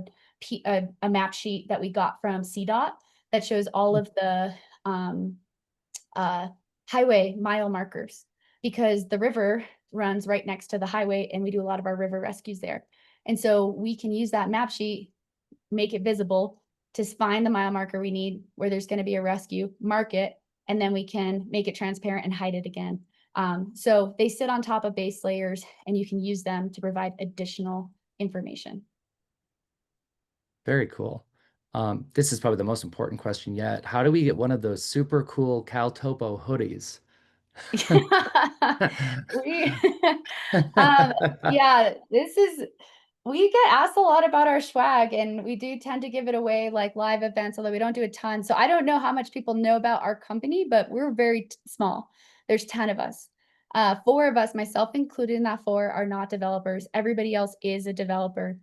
map sheet that we got from CDOT that shows all of the um, uh, highway mile markers, because the river runs right next to the highway and we do a lot of our river rescues there. And so we can use that map sheet, make it visible to find the mile marker we need where there's going to be a rescue, mark it, and then we can make it transparent and hide it again. So they sit on top of base layers and you can use them to provide additional information. Very cool. This is probably the most important question yet. How do we get one of those super cool CalTopo hoodies? we um yeah, this is we get asked a lot about our swag, and we do tend to give it away like live events, although we don't do a ton. So I don't know how much people know about our company, but we're very small. There's 10 of us. Four of us, myself included in that four, are not developers. Everybody else is a developer.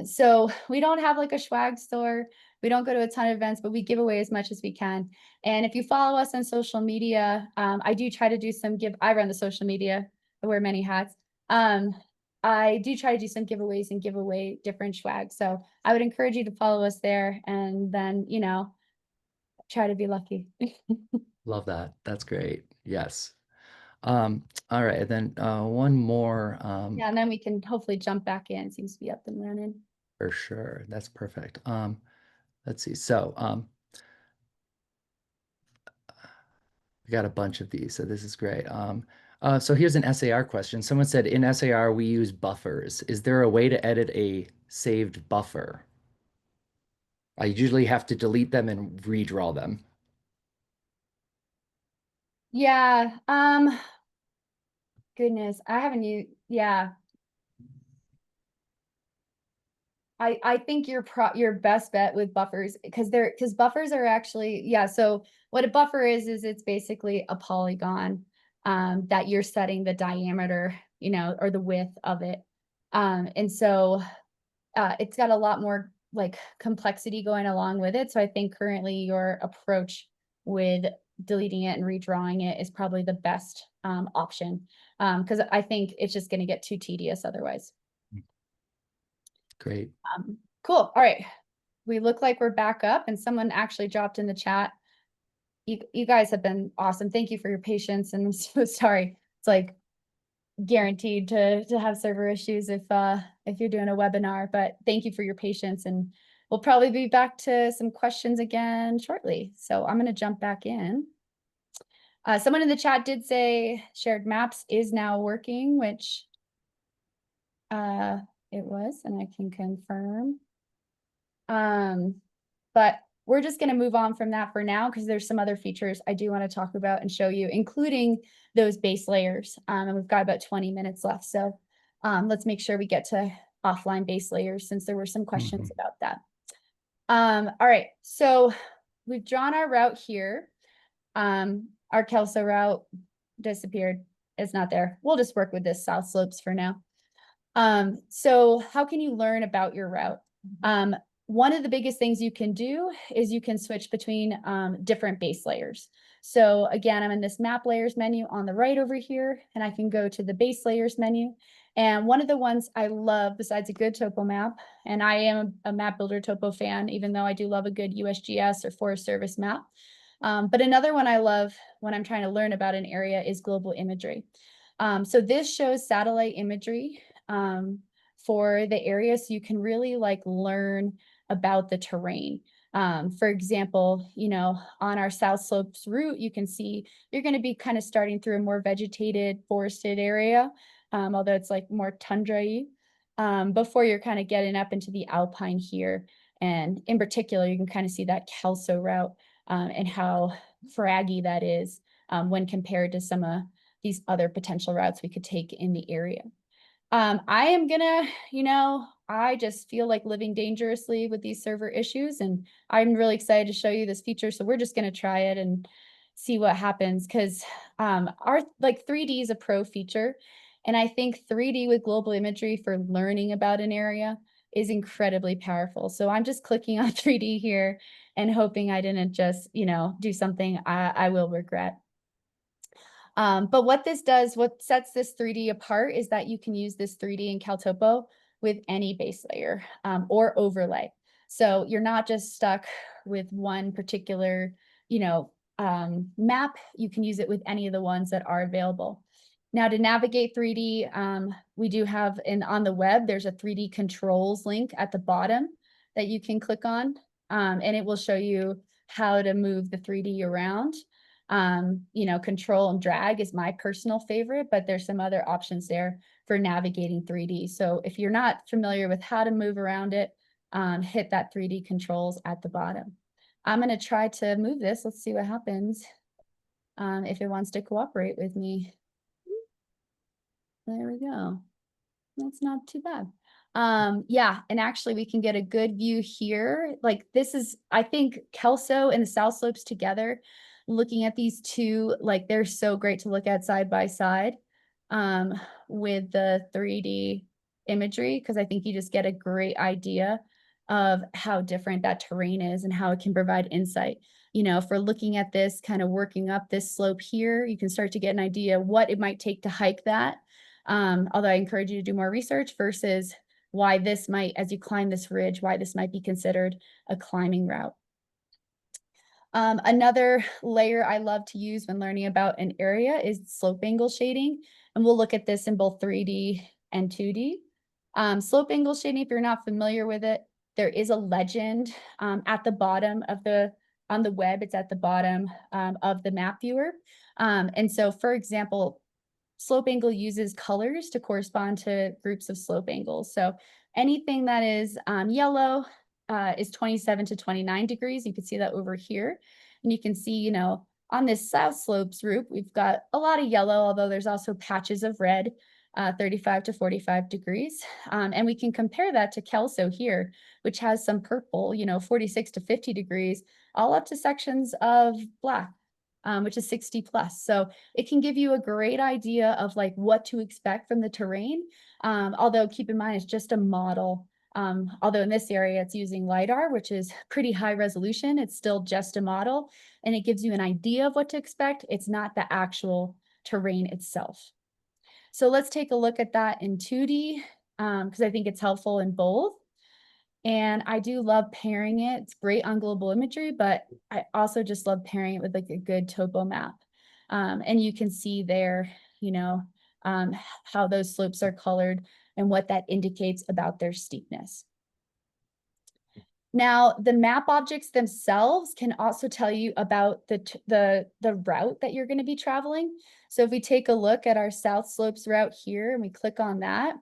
So we don't have like a swag store. We don't go to a ton of events, but we give away as much as we can. And if you follow us on social media, I do try to do I run the social media. I wear many hats. Um, I do try to do some giveaways and give away different swag. So I would encourage you to follow us there and then, try to be lucky. Love that. That's great. Yes. All right. And then one more Yeah, and then we can hopefully jump back in. Seems to be up and running. for sure. That's perfect. Let's see. So we got a bunch of these, so this is great. So here's an SAR question. Someone said in SAR we use buffers. Is there a way to edit a saved buffer? I usually have to delete them and redraw them. Yeah. Goodness, I haven't used, yeah. I think your best bet with buffers, because buffers are actually, yeah, so what a buffer is it's basically a polygon that you're setting the diameter, or the width of it. And so it's got a lot more like complexity going along with it. So I think currently your approach with deleting it and redrawing it is probably the best option, because I think it's just going to get too tedious otherwise. Great. Cool. All right. We look like we're back up, and someone actually dropped in the chat. You guys have been awesome. Thank you for your patience. And I'm so sorry. It's like guaranteed to have server issues if you're doing a webinar, but thank you for your patience, and we'll probably be back to some questions again shortly. So I'm going to jump back in. Someone in the chat did say shared maps is now working, which it was, and I can confirm. But we're just going to move on from that for now, because there's some other features I do want to talk about and show you, including those base layers. And we've got about 20 minutes left. So let's make sure we get to offline base layers, since there were some questions about that. All right. So we've drawn our route here. Our Kelso route disappeared. It's not there. We'll just work with this south slopes for now. So how can you learn about your route? One of the biggest things you can do is you can switch between different base layers. So again, I'm in this map layers menu on the right over here, and I can go to the base layers menu. And one of the ones I love, besides a good topo map, and I am a map builder topo fan, even though I do love a good USGS or Forest Service map. But another one I love when I'm trying to learn about an area is global imagery. So this shows satellite imagery for the area, so you can really like learn about the terrain. For example, on our South Slopes route, you can see you're going to be kind of starting through a more vegetated, forested area, although it's like more tundra-y, before you're kind of getting up into the alpine here. And in particular, you can kind of see that Kelso route and how fraggy that is when compared to some of these other potential routes we could take in the area. I am gonna, I just feel like living dangerously with these server issues, and I'm really excited to show you this feature. So we're just gonna try it and see what happens, because our like 3D is a pro feature, and I think 3D with global imagery for learning about an area is incredibly powerful. So I'm just clicking on 3D here and hoping I didn't just, do something I will regret. But what this does, what sets this 3D apart, is that you can use this 3D in CalTopo with any base layer or overlay. So you're not just stuck with one particular, you know, map. You can use it with any of the ones that are available. Now to navigate 3D, we do have on the web, there's a 3D controls link at the bottom that you can click on, and it will show you how to move the 3D around. You know, control and drag is my personal favorite, but there's some other options there for navigating 3D. So if you're not familiar with how to move around it, hit that 3D controls at the bottom. I'm going to try to move this. Let's see what happens if it wants to cooperate with me. There we go. That's not too bad. Yeah, and actually we can get a good view here. Like this is, I think Kelso and the South Slopes together, looking at these two, like they're so great to look at side by side um, with the 3D imagery, because I think you just get a great idea of how different that terrain is and how it can provide insight. You know, if we're looking at this kind of working up this slope here, you can start to get an idea what it might take to hike that. Although I encourage you to do more research versus why this might, as you climb this ridge, why this might be considered a climbing route. Another layer I love to use when learning about an area is slope angle shading, and we'll look at this in both 3D and 2D. Slope angle shading, if you're not familiar with it, there is a legend at the bottom of on the web. It's at the bottom of the map viewer. And so, for example, slope angle uses colors to correspond to groups of slope angles. So anything that is yellow is 27 to 29 degrees. You can see that over here. And you can see, you know, on this south slopes route, we've got a lot of yellow, although there's also patches of red, 35 to 45 degrees. And we can compare that to Kelso here, which has some purple, you know, 46 to 50 degrees, all up to sections of black, which is 60 plus. So it can give you a great idea of like what to expect from the terrain. Although keep in mind, it's just a model. Although in this area, it's using LiDAR, which is pretty high resolution. It's still just a model and it gives you an idea of what to expect. It's not the actual terrain itself. So let's take a look at that in 2D because I think it's helpful in both. And I do love pairing it. It's great on global imagery, but I also just love pairing it with like a good topo map. And you can see there, you know, how those slopes are colored and what that indicates about their steepness. Now, the map objects themselves can also tell you about the route that you're going to be traveling. So if we take a look at our South Slopes route here and we click on that,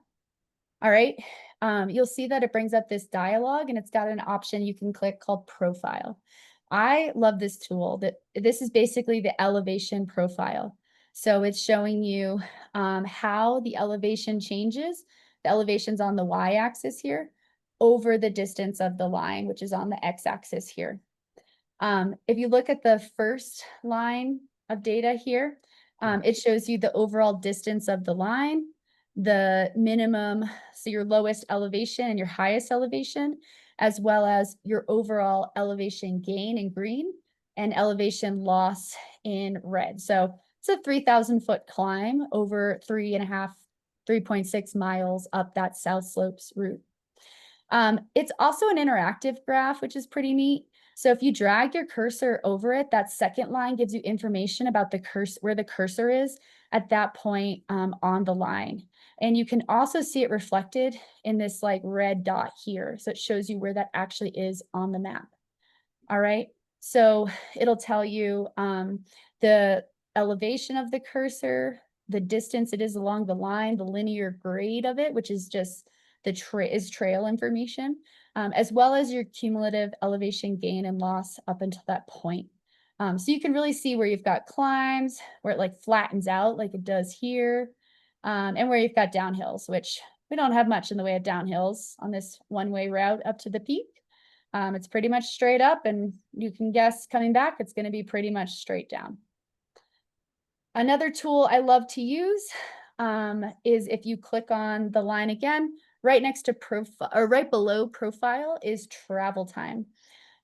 all right. You'll see that it brings up this dialog and it's got an option you can click called profile. I love this tool. This is basically the elevation profile. So it's showing you how the elevation changes. The elevation's on the y-axis here over the distance of the line, which is on the x-axis here. If you look at the first line of data here, it shows you the overall distance of the line, the minimum, so your lowest elevation and your highest elevation, as well as your overall elevation gain in green and elevation loss in red. So it's a 3,000-foot climb over 3.6 miles up that South Slopes route. It's also an interactive graph, which is pretty neat. So if you drag your cursor over it, that second line gives you information about the cursor, where the cursor is at that point on the line. And you can also see it reflected in this like red dot here. So it shows you where that actually is on the map. All right. So it'll tell you the elevation of the cursor, the distance it is along the line, the linear grade of it, which is just the trail information, as well as your cumulative elevation gain and loss up until that point. So you can really see where you've got climbs, where it like flattens out like it does here, and where you've got downhills, which we don't have much in the way of downhills on this one-way route up to the peak. It's pretty much straight up, and you can guess coming back, it's going to be pretty much straight down. Another tool I love to use is if you click on the line again, right next to profile or right below profile is travel time.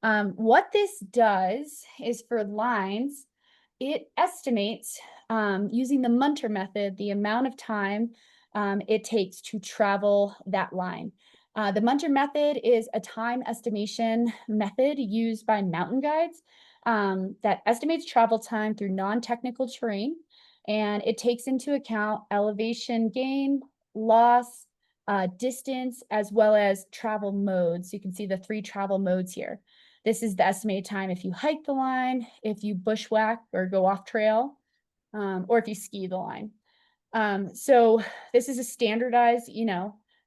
What this does is for lines, it estimates using the Munter method the amount of time it takes to travel that line. The Munter method is a time estimation method used by mountain guides that estimates travel time through non-technical terrain, and it takes into account elevation gain, loss, distance, as well as travel modes. You can see the three travel modes here. This is the estimated time if you hike the line, if you bushwhack or go off trail, or if you ski the line. So this is a standardized,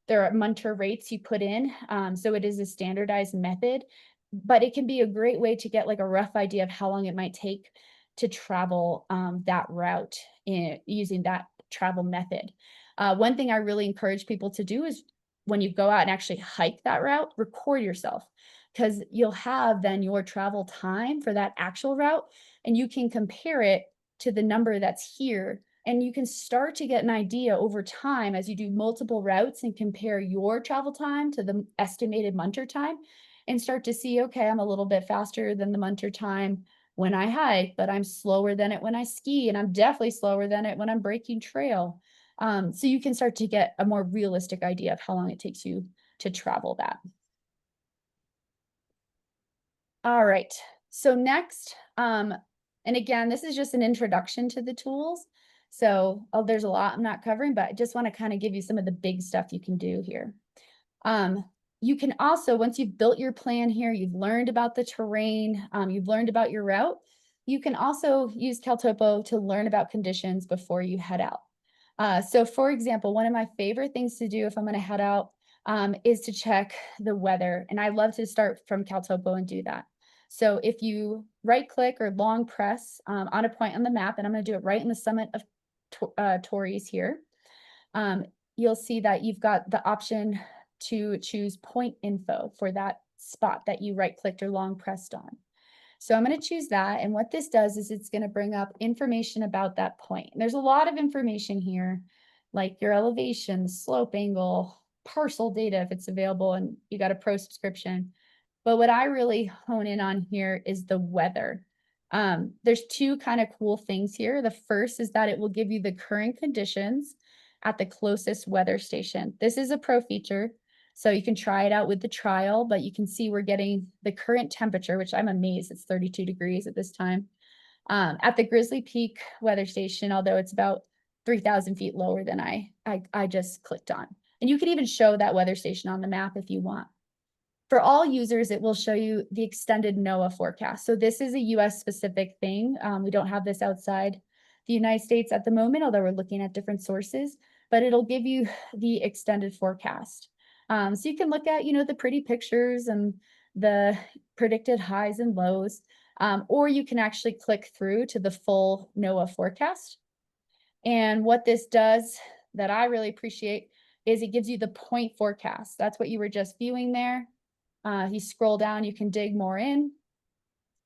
there are munter rates you put in. So it is a standardized method, but it can be a great way to get like a rough idea of how long it might take to travel that route using that travel method. One thing I really encourage people to do is when you go out and actually hike that route, record yourself because you'll have then your travel time for that actual route and you can compare it to the number that's here and you can start to get an idea over time as you do multiple routes and compare your travel time to the estimated munter time and start to see, okay, I'm a little bit faster than the munter time when I hike, but I'm slower than it when I ski, and I'm definitely slower than it when I'm breaking trail. So you can start to get a more realistic idea of how long it takes you to travel that. All right. So next, and again, this is just an introduction to the tools. So there's a lot I'm not covering, but I just want to kind of give you some of the big stuff you can do here. Um, you can also, once you've built your plan here, you've learned about the terrain, you've learned about your route, you can also use CalTopo to learn about conditions before you head out. So for example, one of my favorite things to do if I'm going to head out is to check the weather. And I love to start from CalTopo and do that. So if you right click or long press on a point on the map, and I'm going to do it right in the summit of Torres here, um, you'll see that you've got the option to choose point info for that spot that you right clicked or long pressed on. So I'm going to choose that. And what this does is it's going to bring up information about that point. And there's a lot of information here, like your elevation, slope angle, parcel data if it's available, and you got a pro subscription. But what I really hone in on here is the weather. There's two kind of cool things here. The first is that it will give you the current conditions at the closest weather station. This is a pro feature, so you can try it out with the trial, but you can see we're getting the current temperature, which I'm amazed it's 32 degrees at this time, at the Grizzly Peak weather station, although it's about 3,000 feet lower than I just clicked on. And you can even show that weather station on the map if you want. For all users, it will show you the extended NOAA forecast. So this is a US specific thing. We don't have this outside the United States at the moment, although we're looking at different sources, but it'll give you the extended forecast. So you can look at, the pretty pictures and the predicted highs and lows, or you can actually click through to the full NOAA forecast. And what this does that I really appreciate is it gives you the point forecast. That's what you were just viewing there. You scroll down, you can dig more in,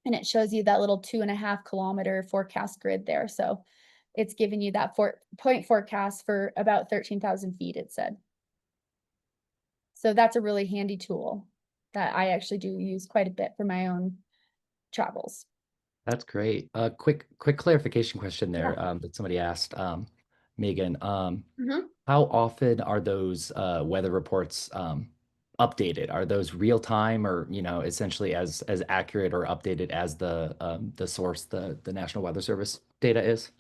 and it shows you that little 2.5 kilometer forecast grid there. So it's giving you that point forecast for about 13,000 feet, it said. So that's a really handy tool that I actually do use quite a bit for my own travels. That's great. Quick clarification question Yeah. there that somebody asked, Megan. Mhm. How often are those weather reports updated? Are those real time or, essentially as accurate or updated as the source, the National Weather Service data is?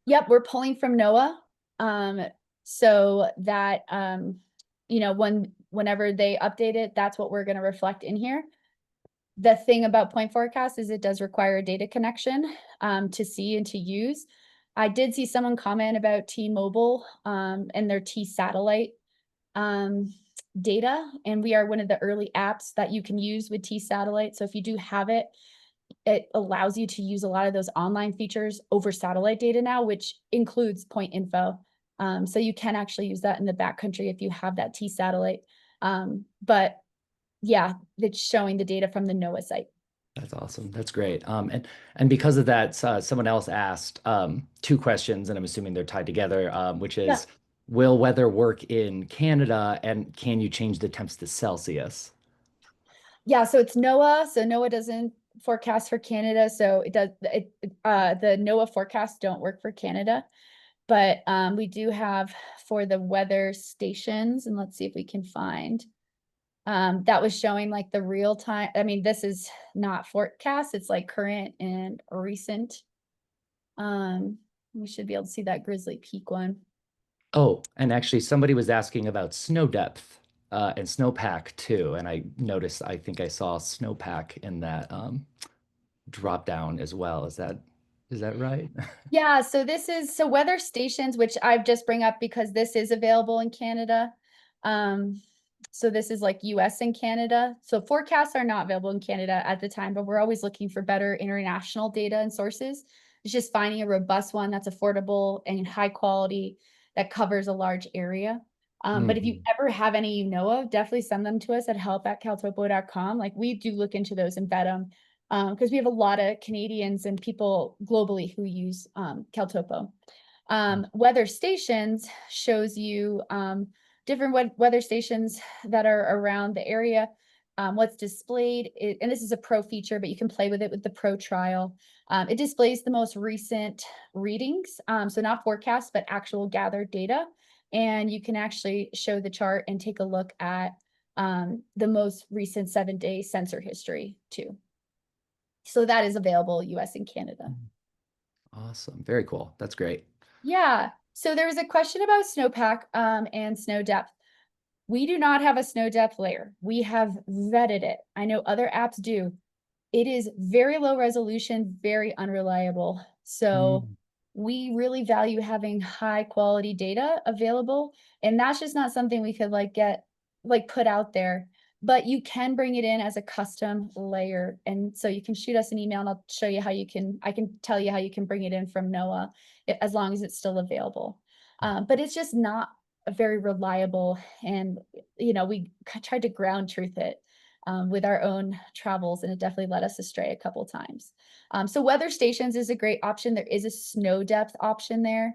Yep, we're pulling from NOAA. So that whenever they update it, that's what we're going to reflect in here. The thing about point forecast is it does require a data connection to see and to use. I did see someone comment about T-Mobile and their T-Satellite um, data, and we are one of the early apps that you can use with T-Satellite. So if you do have it, it allows you to use a lot of those online features over satellite data now, which includes point info. So you can actually use that in the backcountry if you have that T-Satellite. But yeah, it's showing the data from the NOAA site. That's awesome. That's great. And because of that, someone else asked two questions, and I'm assuming they're tied together, which Yeah. is, will weather work in Canada, and can you change the temps to Celsius? Yeah, so it's NOAA. So NOAA doesn't forecast for Canada. So it does the NOAA forecasts don't work for Canada. But we do have for the weather stations, and let's see if we can find that was showing like the real time. I mean, this is not forecast, it's like current and recent. Um, we should be able to see that Grizzly Peak one. Oh, and actually, somebody was asking about snow depth and snowpack too. And I noticed, I think I saw snowpack in that drop down as well. Is that right? Yeah, so this is so weather stations, which I've just bring up because this is available in Canada. Um, so this is like US and Canada. So forecasts are not available in Canada at the time, but we're always looking for better international data and sources. It's just finding a robust one that's affordable and high quality that covers a large area. But if you Mhm. ever have any you know of, definitely send them to us at help@caltopo.com. Like we do look into those and vet them because we have a lot of Canadians and people globally who use CalTopo. Weather stations shows you different weather stations that are around the area. What's displayed, and this is a pro feature, but you can play with it with the pro trial. It displays the most recent readings, so not forecast, but actual gathered data. And you can actually show the chart and take a look at the most recent 7-day sensor history too. So that is available US and Canada. Awesome. Very cool. That's great. Yeah. So there was a question about snowpack and snow depth. We do not have a snow depth layer. We have vetted it. I know other apps do. It is very low resolution, very unreliable. So Mm. we really value having high quality data available. And that's just not something we could like get like put out there. But you can bring it in as a custom layer. And so you can shoot us an email and I'll show you how you can, I can tell you how you can bring it in from NOAA as long as it's still available. But it's just not a very reliable. And, you know, we tried to ground truth it with our own travels, and it definitely led us astray a couple times. So weather stations is a great option. There is a snow depth option there.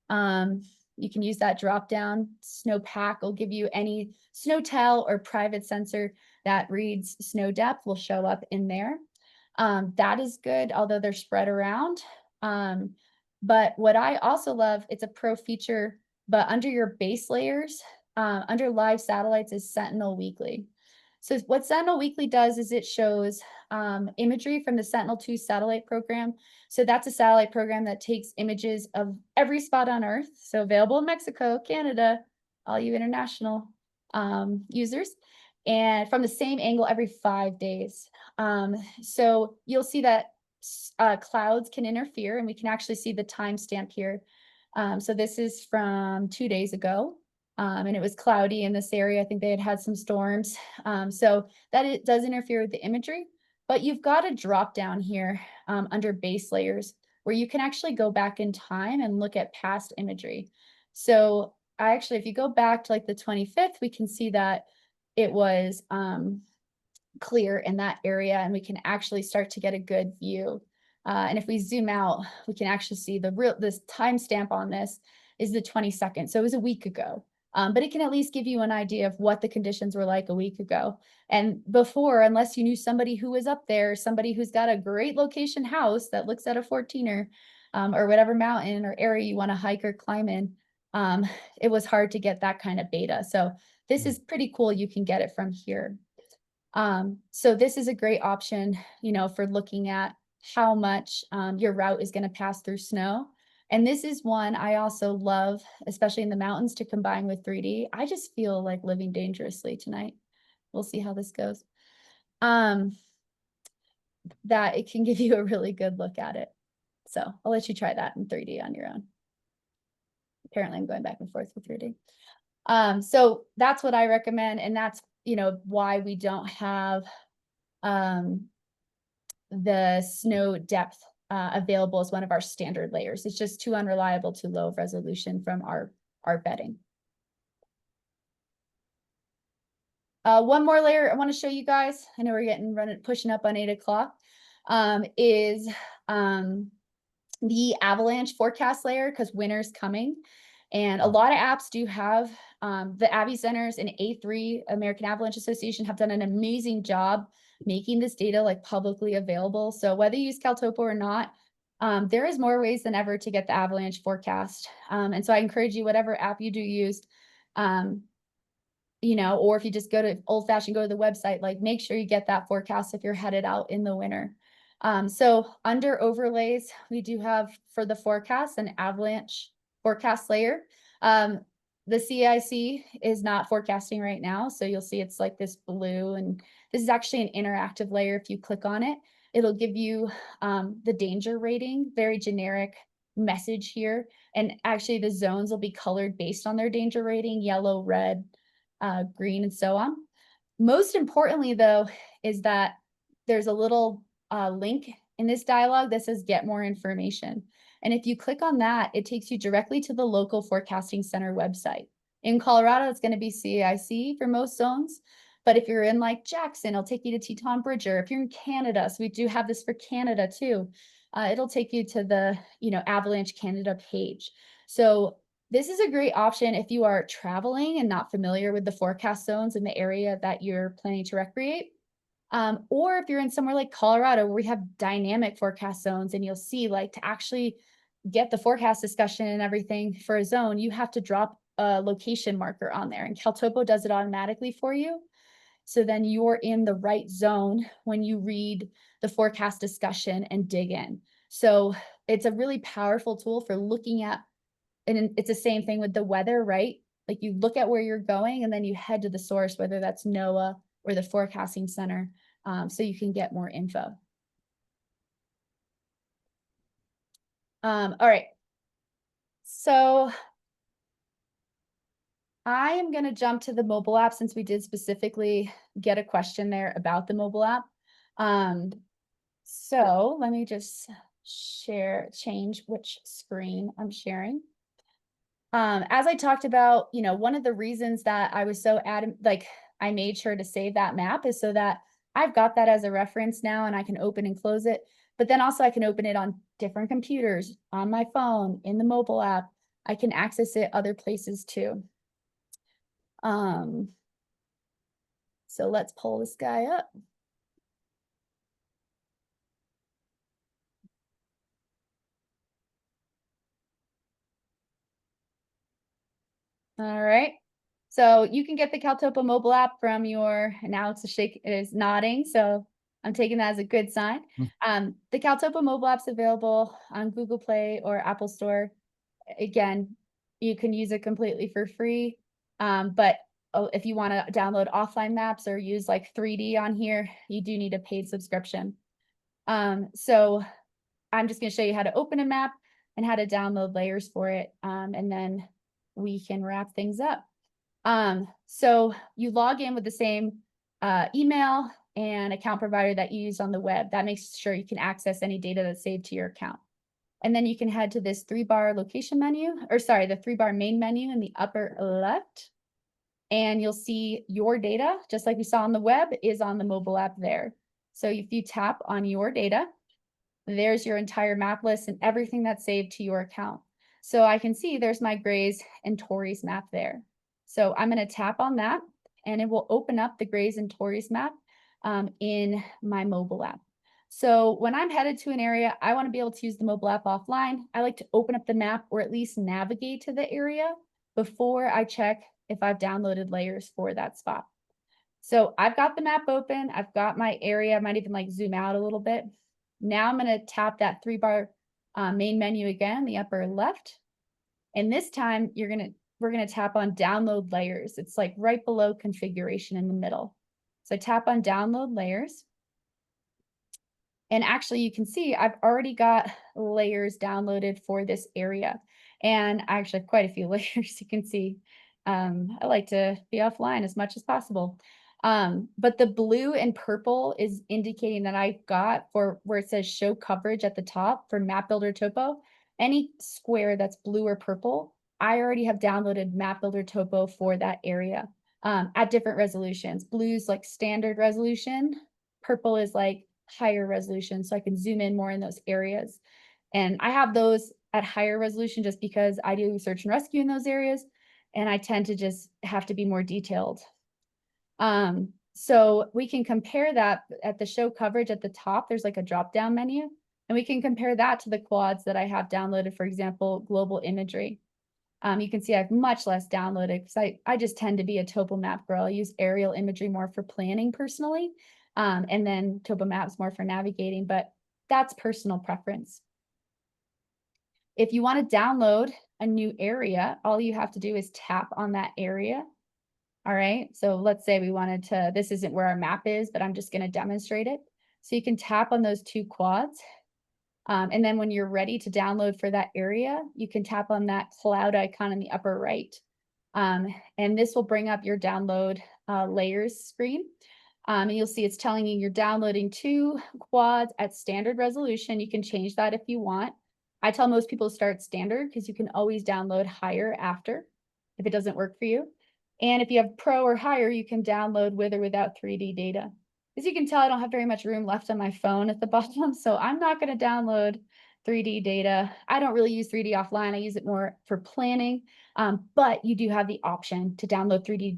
Um, you can use that drop down. Snowpack will give you any SnowTel or private sensor that reads snow depth will show up in there. That is good, although they're spread around. Um, but what I also love, it's a pro feature, but under your base layers, under live satellites is Sentinel Weekly. So what Sentinel Weekly does is it shows imagery from the Sentinel-2 satellite program. So that's a satellite program that takes images of every spot on Earth. So available in Mexico, Canada, all you international users, and from the same angle every 5 days. So you'll see that clouds can interfere, and we can actually see the timestamp here. So this is from 2 days ago. And it was cloudy in this area. I think they had some storms. So that it does interfere with the imagery, but you've got a drop down here under base layers where you can actually go back in time and look at past imagery. So I actually, if you go back to like the 25th, we can see that it was clear in that area and we can actually start to get a good view. And if we zoom out, we can actually see this timestamp on this is the 22nd. So it was a week ago. But it can at least give you an idea of what the conditions were like a week ago. And before, unless you knew somebody who was up there, somebody who's got a great location house that looks at a 14er or whatever mountain or area you want to hike or climb in, it was hard to get that kind of beta. So this is pretty cool. You can get it from here. So this is a great option, you know, for looking at how much your route is going to pass through snow. And this is one I also love, especially in the mountains, to combine with 3D. I just feel like living dangerously tonight. We'll see how this goes. Um, that it can give you a really good look at it. So I'll let you try that in 3D on your own. Apparently I'm going back and forth with 3D. So that's what I recommend. And that's, you know, why we don't have um, the snow depth available as one of our standard layers. It's just too unreliable, too low resolution from our bedding. One more layer I want to show you guys. I know we're pushing up on 8 o'clock. Is the avalanche forecast layer because winter's coming. And a lot of apps do have the Avi Centers and A3 American Avalanche Association have done an amazing job making this data like publicly available. So whether you use CalTopo or not, There is more ways than ever to get the avalanche forecast. And so I encourage you, whatever app you do use, um, or if you just go to old fashioned, go to the website, like make sure you get that forecast if you're headed out in the winter. So under overlays, we do have for the forecast an avalanche forecast layer. Um, the CIC is not forecasting right now. So you'll see it's like this blue, and this is actually an interactive layer. If you click on it, it'll give you the danger rating, very generic message here. And actually the zones will be colored based on their danger rating, yellow, red, green, and so on. Most importantly, though, is that there's a little link in this dialog that says get more information. And if you click on that, it takes you directly to the local forecasting center website. In Colorado, it's going to be CIC for most zones. But if you're in like Jackson, it'll take you to Teton Bridger. If you're in Canada, so we do have this for Canada too, it'll take you to the Avalanche Canada page. So this is a great option if you are traveling and not familiar with the forecast zones in the area that you're planning to recreate. Or if you're in somewhere like Colorado where we have dynamic forecast zones, and you'll see like to actually get the forecast discussion and everything for a zone, you have to drop a location marker on there, and CalTopo does it automatically for you. So then you're in the right zone when you read the forecast discussion and dig in. So it's a really powerful tool for looking at, and it's the same thing with the weather, right? Like you look at where you're going and then you head to the source, whether that's NOAA or the forecasting center, so you can get more info. All right. So I am going to jump to the mobile app since we did specifically get a question there about the mobile app. So let me just change which screen I'm sharing. As I talked about, one of the reasons that I was so adamant, like I made sure to save that map is so that I've got that as a reference now and I can open and close it. But then also I can open it on different computers, on my phone, in the mobile app. I can access it other places too. So let's pull this guy up. All right. So you can get the CalTopo mobile app from your, and Alex is nodding. So I'm taking that as a good sign. Hmm. The CalTopo mobile app's available on Google Play or Apple Store. Again, you can use it completely for free. But if you want to download offline maps or use like 3D on here, you do need a paid subscription. So I'm just going to show you how to open a map and how to download layers for it. And then we can wrap things up. So you log in with the same email and account provider that you use on the web. That makes sure you can access any data that's saved to your account. And then you can head to this 3-bar location menu, or sorry, the 3-bar main menu in the upper left. And you'll see your data, just like we saw on the web, is on the mobile app there. So if you tap on your data, there's your entire map list and everything that's saved to your account. So I can see there's my Grays and Torreys map there. So I'm going to tap on that and it will open up the Grays and Torreys map in my mobile app. So when I'm headed to an area, I want to be able to use the mobile app offline. I like to open up the map or at least navigate to the area before I check if I've downloaded layers for that spot. So I've got the map open. I've got my area. I might even like zoom out a little bit. Now I'm going to tap that 3-bar main menu again, the upper left. And this time we're going to tap on download layers. It's like right below configuration in the middle. So tap on download layers. And actually you can see I've already got layers downloaded for this area. And I actually have quite a few layers you can see. I like to be offline as much as possible. But the blue and purple is indicating that I've got for where it says show coverage at the top for Map Builder Topo. Any square that's blue or purple, I already have downloaded Map Builder Topo for that area at different resolutions. Blue's like standard resolution, purple is like higher resolution, so I can zoom in more in those areas. And I have those at higher resolution just because I do search and rescue in those areas, and I tend to just have to be more detailed. So we can compare that at the show coverage at the top. There's like a drop down menu. And we can compare that to the quads that I have downloaded, for example, global imagery. You can see I have much less downloaded because I just tend to be a topo map girl. I use aerial imagery more for planning personally, and then topo maps more for navigating, but that's personal preference. If you want to download a new area, all you have to do is tap on that area. All right. So let's say we wanted to, this isn't where our map is, but I'm just going to demonstrate it. So you can tap on those two quads. And then when you're ready to download for that area, you can tap on that cloud icon in the upper right. And this will bring up your download layers screen. And you'll see it's telling you you're downloading 2 quads at standard resolution. You can change that if you want. I tell most people to start standard because you can always download higher after if it doesn't work for you. And if you have pro or higher, you can download with or without 3D data. As you can tell, I don't have very much room left on my phone at the bottom, so I'm not going to download 3D data. I don't really use 3D offline. I use it more for planning, but you do have the option to download 3D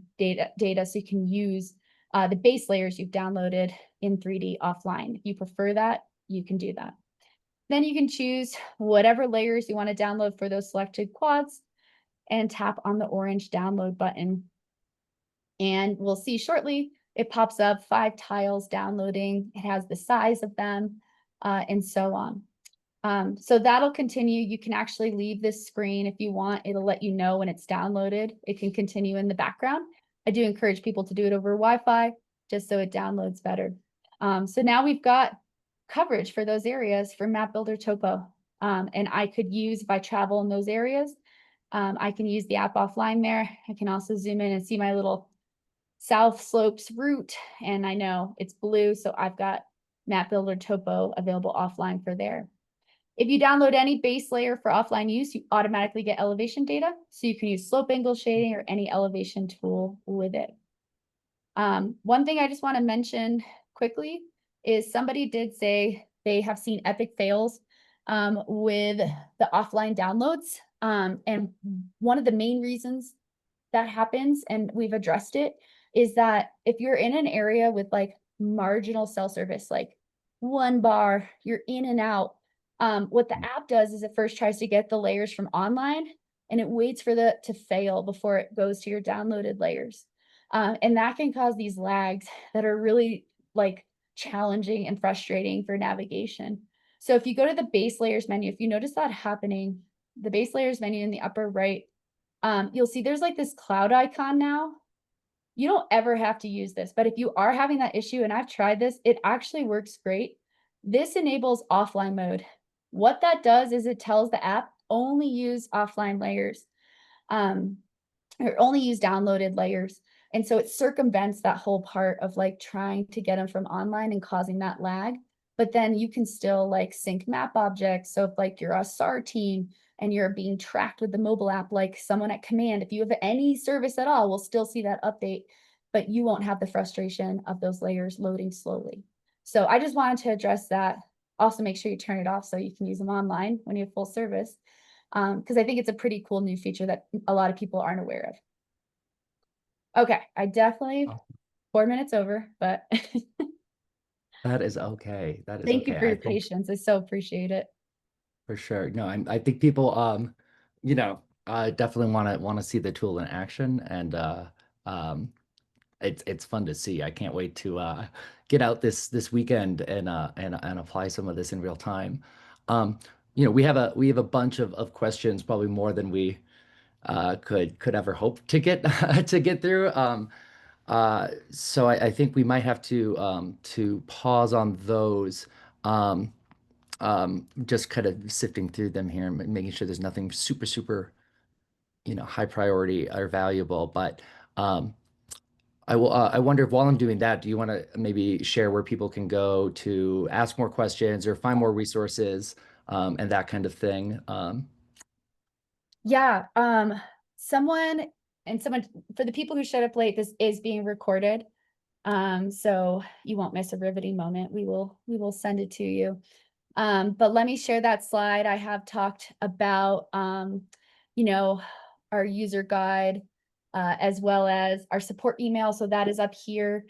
data so you can use the base layers you've downloaded in 3D offline. If you prefer that, you can do that. Then you can choose whatever layers you want to download for those selected quads and tap on the orange download button. And we'll see shortly, it pops up 5 tiles downloading. It has the size of them and so on. So that'll continue. You can actually leave this screen if you want. It'll let you know when it's downloaded. It can continue in the background. I do encourage people to do it over Wi-Fi just so it downloads better. So now we've got coverage for those areas for Map Builder Topo. And I could use, if I travel in those areas, I can use the app offline there. I can also zoom in and see my little South Slopes route, and I know it's blue, so I've got Map Builder Topo available offline for there. If you download any base layer for offline use, you automatically get elevation data, so you can use slope angle shading or any elevation tool with it. One thing I just want to mention quickly is somebody did say they have seen epic fails with the offline downloads. And one of the main reasons that happens, and we've addressed it, is that if you're in an area with like marginal cell service, like 1 bar, you're in and out. What the app does is it first tries to get the layers from online and it waits for the to fail before it goes to your downloaded layers. And that can cause these lags that are really like challenging and frustrating for navigation. So if you go to the base layers menu, if you notice that happening, the base layers menu in the upper right, you'll see there's like this cloud icon now. You don't ever have to use this, but if you are having that issue, and I've tried this, it actually works great. This enables offline mode. What that does is it tells the app only use offline layers, or only use downloaded layers. And so it circumvents that whole part of like trying to get them from online and causing that lag. But then you can still like sync map objects. So if like you're a SAR team and you're being tracked with the mobile app, like someone at command, if you have any service at all, we'll still see that update, but you won't have the frustration of those layers loading slowly. So I just wanted to address that. Also make sure you turn it off so you can use them online when you have full service. Because I think it's a pretty cool new feature that a lot of people aren't aware of. Okay, I definitely Oh, 4 minutes over, but that is okay. That is thank you okay. for I your think patience. I so appreciate it. for sure. No, I think people you know, definitely want to see the tool in action, and um it's fun to see. I can't wait to get out this weekend and and apply some of this in real time. Um, we have a bunch of questions, probably more than we could ever hope to get to get through. So I think we might have to pause on those. Just kind of sifting through them here and making sure there's nothing super, high priority or valuable. But I wonder if while I'm doing that, do you want to maybe share where people can go to ask more questions or find more resources, and that kind of thing? Yeah, someone someone for the people who showed up late, this is being recorded. So you won't miss a riveting moment. We will send it to you. But let me share that slide. I have talked about you know, our user guide as well as our support email. So that is up here.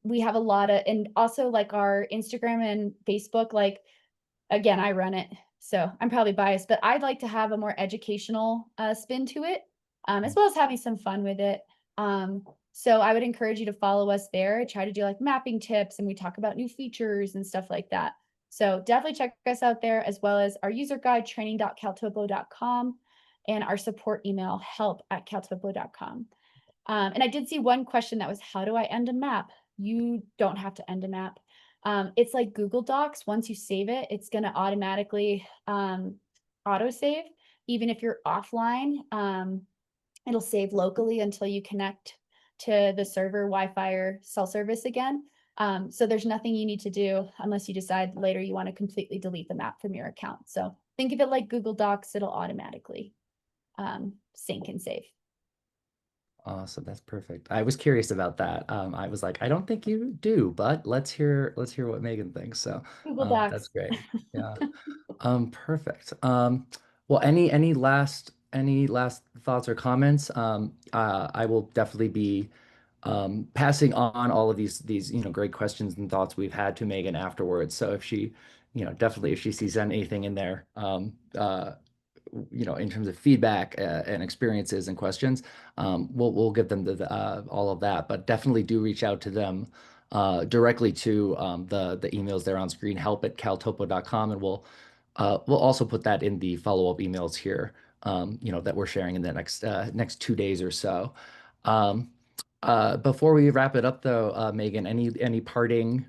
We have a lot of, and also like our Instagram and Facebook, like again, I run it, so I'm probably biased, but I'd like to have a more educational spin to it, as well as having some fun with it. So I would encourage you to follow us there. I try to do like mapping tips and we talk about new features and stuff like that. So definitely check us out there, as well as our user guide training.caltopo.com and our support email help@caltopo.com. And I did see one question that was, how do I end a map? You don't have to end a map. It's like Google Docs. Once you save it, it's going to automatically auto save. Even if you're offline, it'll save locally until you connect to the server, Wi-Fi, or cell service again. So there's nothing you need to do unless you decide later you want to completely delete the map from your account. So think of it like Google Docs. It'll automatically sync and save. Awesome, that's perfect. I was curious about that. I was like, I don't think you do, but let's hear what Megan thinks. So, Google that's Docs. great. Yeah. Perfect. Well, any last thoughts or comments? I will definitely be passing on all of these great questions and thoughts we've had to Megan afterwards. So if she, definitely if she sees anything in there, in terms of feedback and experiences and questions, we'll give them all of that. But definitely do reach out to them directly to the emails there on screen, help@caltopo.com, and we'll also put that in the follow-up emails here, that we're sharing in the next 2 days or so. Um, before we wrap it up, though, Megan, any parting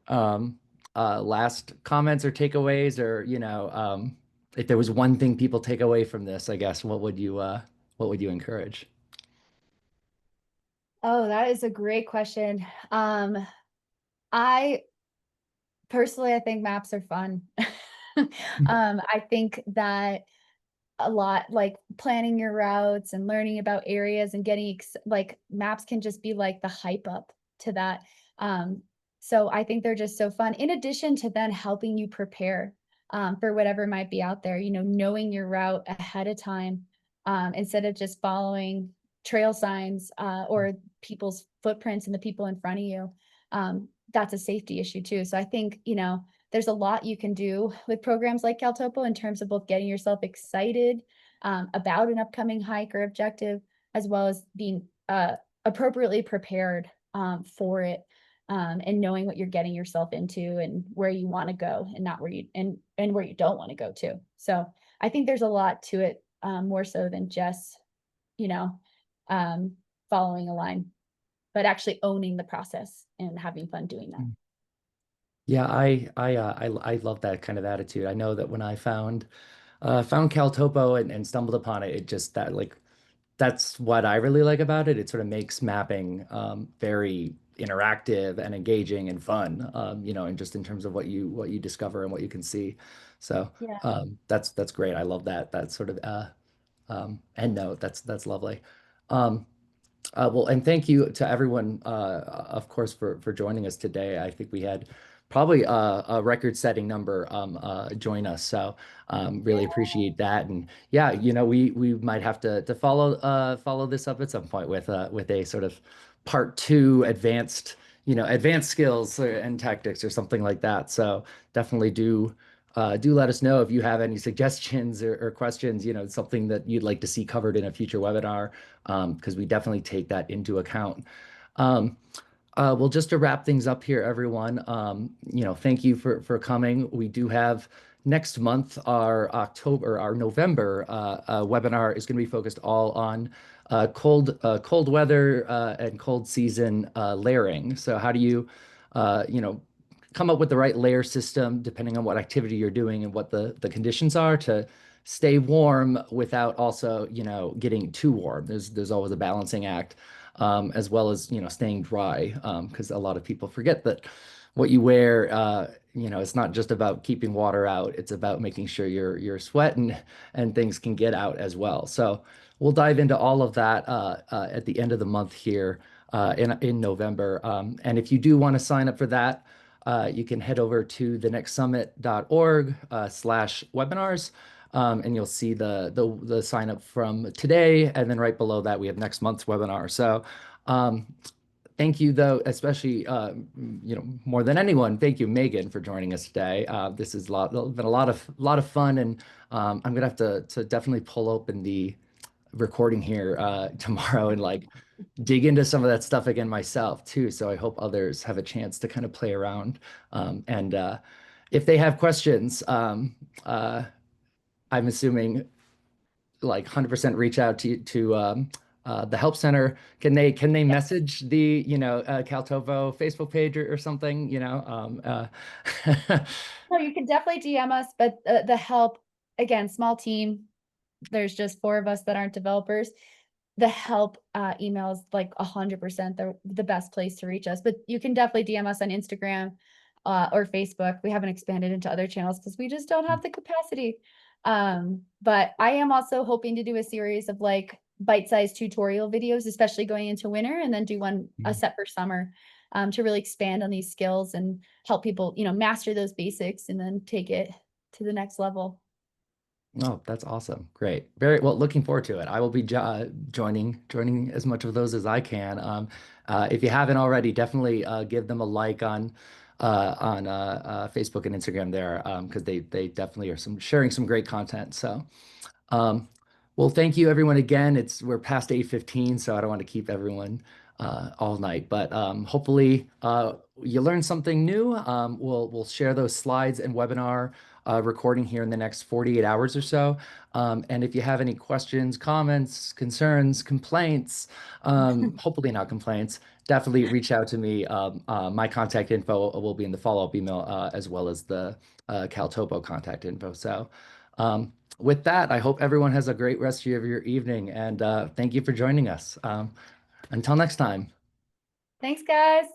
last comments or takeaways, or if there was one thing people take away from this, I guess, what would you encourage? Oh, that is a great question. I personally, I think maps are fun. I think that a lot like planning your routes and learning about areas and getting like maps can just be like the hype up to that. Um, so I think they're just so fun. In addition to then helping you prepare for whatever might be out there, knowing your route ahead of time instead of just following trail signs or people's footprints and the people in front of you. That's a safety issue too. So I think, there's a lot you can do with programs like CalTopo in terms of both getting yourself excited about an upcoming hike or objective, as well as being appropriately prepared for it, and knowing what you're getting yourself into and where you want to go and not where and where you don't want to go to. So I think there's a lot to it, more so than just you know um, following a line, but actually owning the process and having fun doing that. Yeah, I love that kind of attitude. I know that when I found CalTopo and stumbled upon it, it just that like that's what I really like about it. It sort of makes mapping very interactive and engaging and fun, and just in terms of what you discover and what you can see. So Yeah. that's great. I love that sort of end note. That's lovely. Um, well, and thank you to everyone, of course, for joining us today. I think we had probably a record-setting number join us, so really appreciate that. And yeah, we might have to follow this up at some point with a sort of part two advanced skills and tactics or something like that. So definitely do let us know if you have any suggestions or questions, something that you'd like to see covered in a future webinar, because we definitely take that into account. Um, well, just to wrap things up here, everyone, thank you for coming. We do have next month our November webinar is going to be focused all on cold weather and cold season layering. So how do you, come up with the right layer system depending on what activity you're doing and what the conditions are to stay warm without also, getting too warm. There's always a balancing act, as well as, staying dry, because a lot of people forget that what you wear, it's not just about keeping water out. It's about making sure your sweat and things can get out as well. So we'll dive into all of that at the end of the month here in November. And if you do want to sign up for that, you can head over to thenextsummit.org /webinars, and you'll see the sign up from today. And then right below that, we have next month's webinar. So Thank you, though, especially more than anyone. Thank you, Megan, for joining us today. This has been a lot of fun, and I'm gonna have to definitely pull open the recording here tomorrow and like dig into some of that stuff again myself too. So I hope others have a chance to kind of play around. And if they have questions, I'm assuming like 100% reach out to the help center. Can they message the CalTopo Facebook page or something? No, you can definitely DM us, but the help, again, small team. There's just 4 of us that aren't developers. The help email is like 100% the best place to reach us. But you can definitely DM us on Instagram or Facebook. We haven't expanded into other channels because we just don't have the capacity. But I am also hoping to do a series of like bite-sized tutorial videos, especially going into winter, and then do one a set for summer to really expand on these skills and help people, master those basics and then take it to the next level. Oh, that's awesome. Great. Very well, looking forward to it. I will be joining as much of those as I can. If you haven't already, definitely give them a like on Facebook and Instagram there because they definitely are sharing some great content. So um, well, thank you everyone again. We're past 8:15, so I don't want to keep everyone all night. But hopefully you learned something new. We'll share those slides and webinar recording here in the next 48 hours or so. And if you have any questions, comments, concerns, complaints, hopefully not complaints, definitely reach out to me. My contact info will be in the follow-up email as well as the CalTopo contact info. So. With that, I hope everyone has a great rest of your evening, and thank you for joining us. Until next time. Thanks, guys.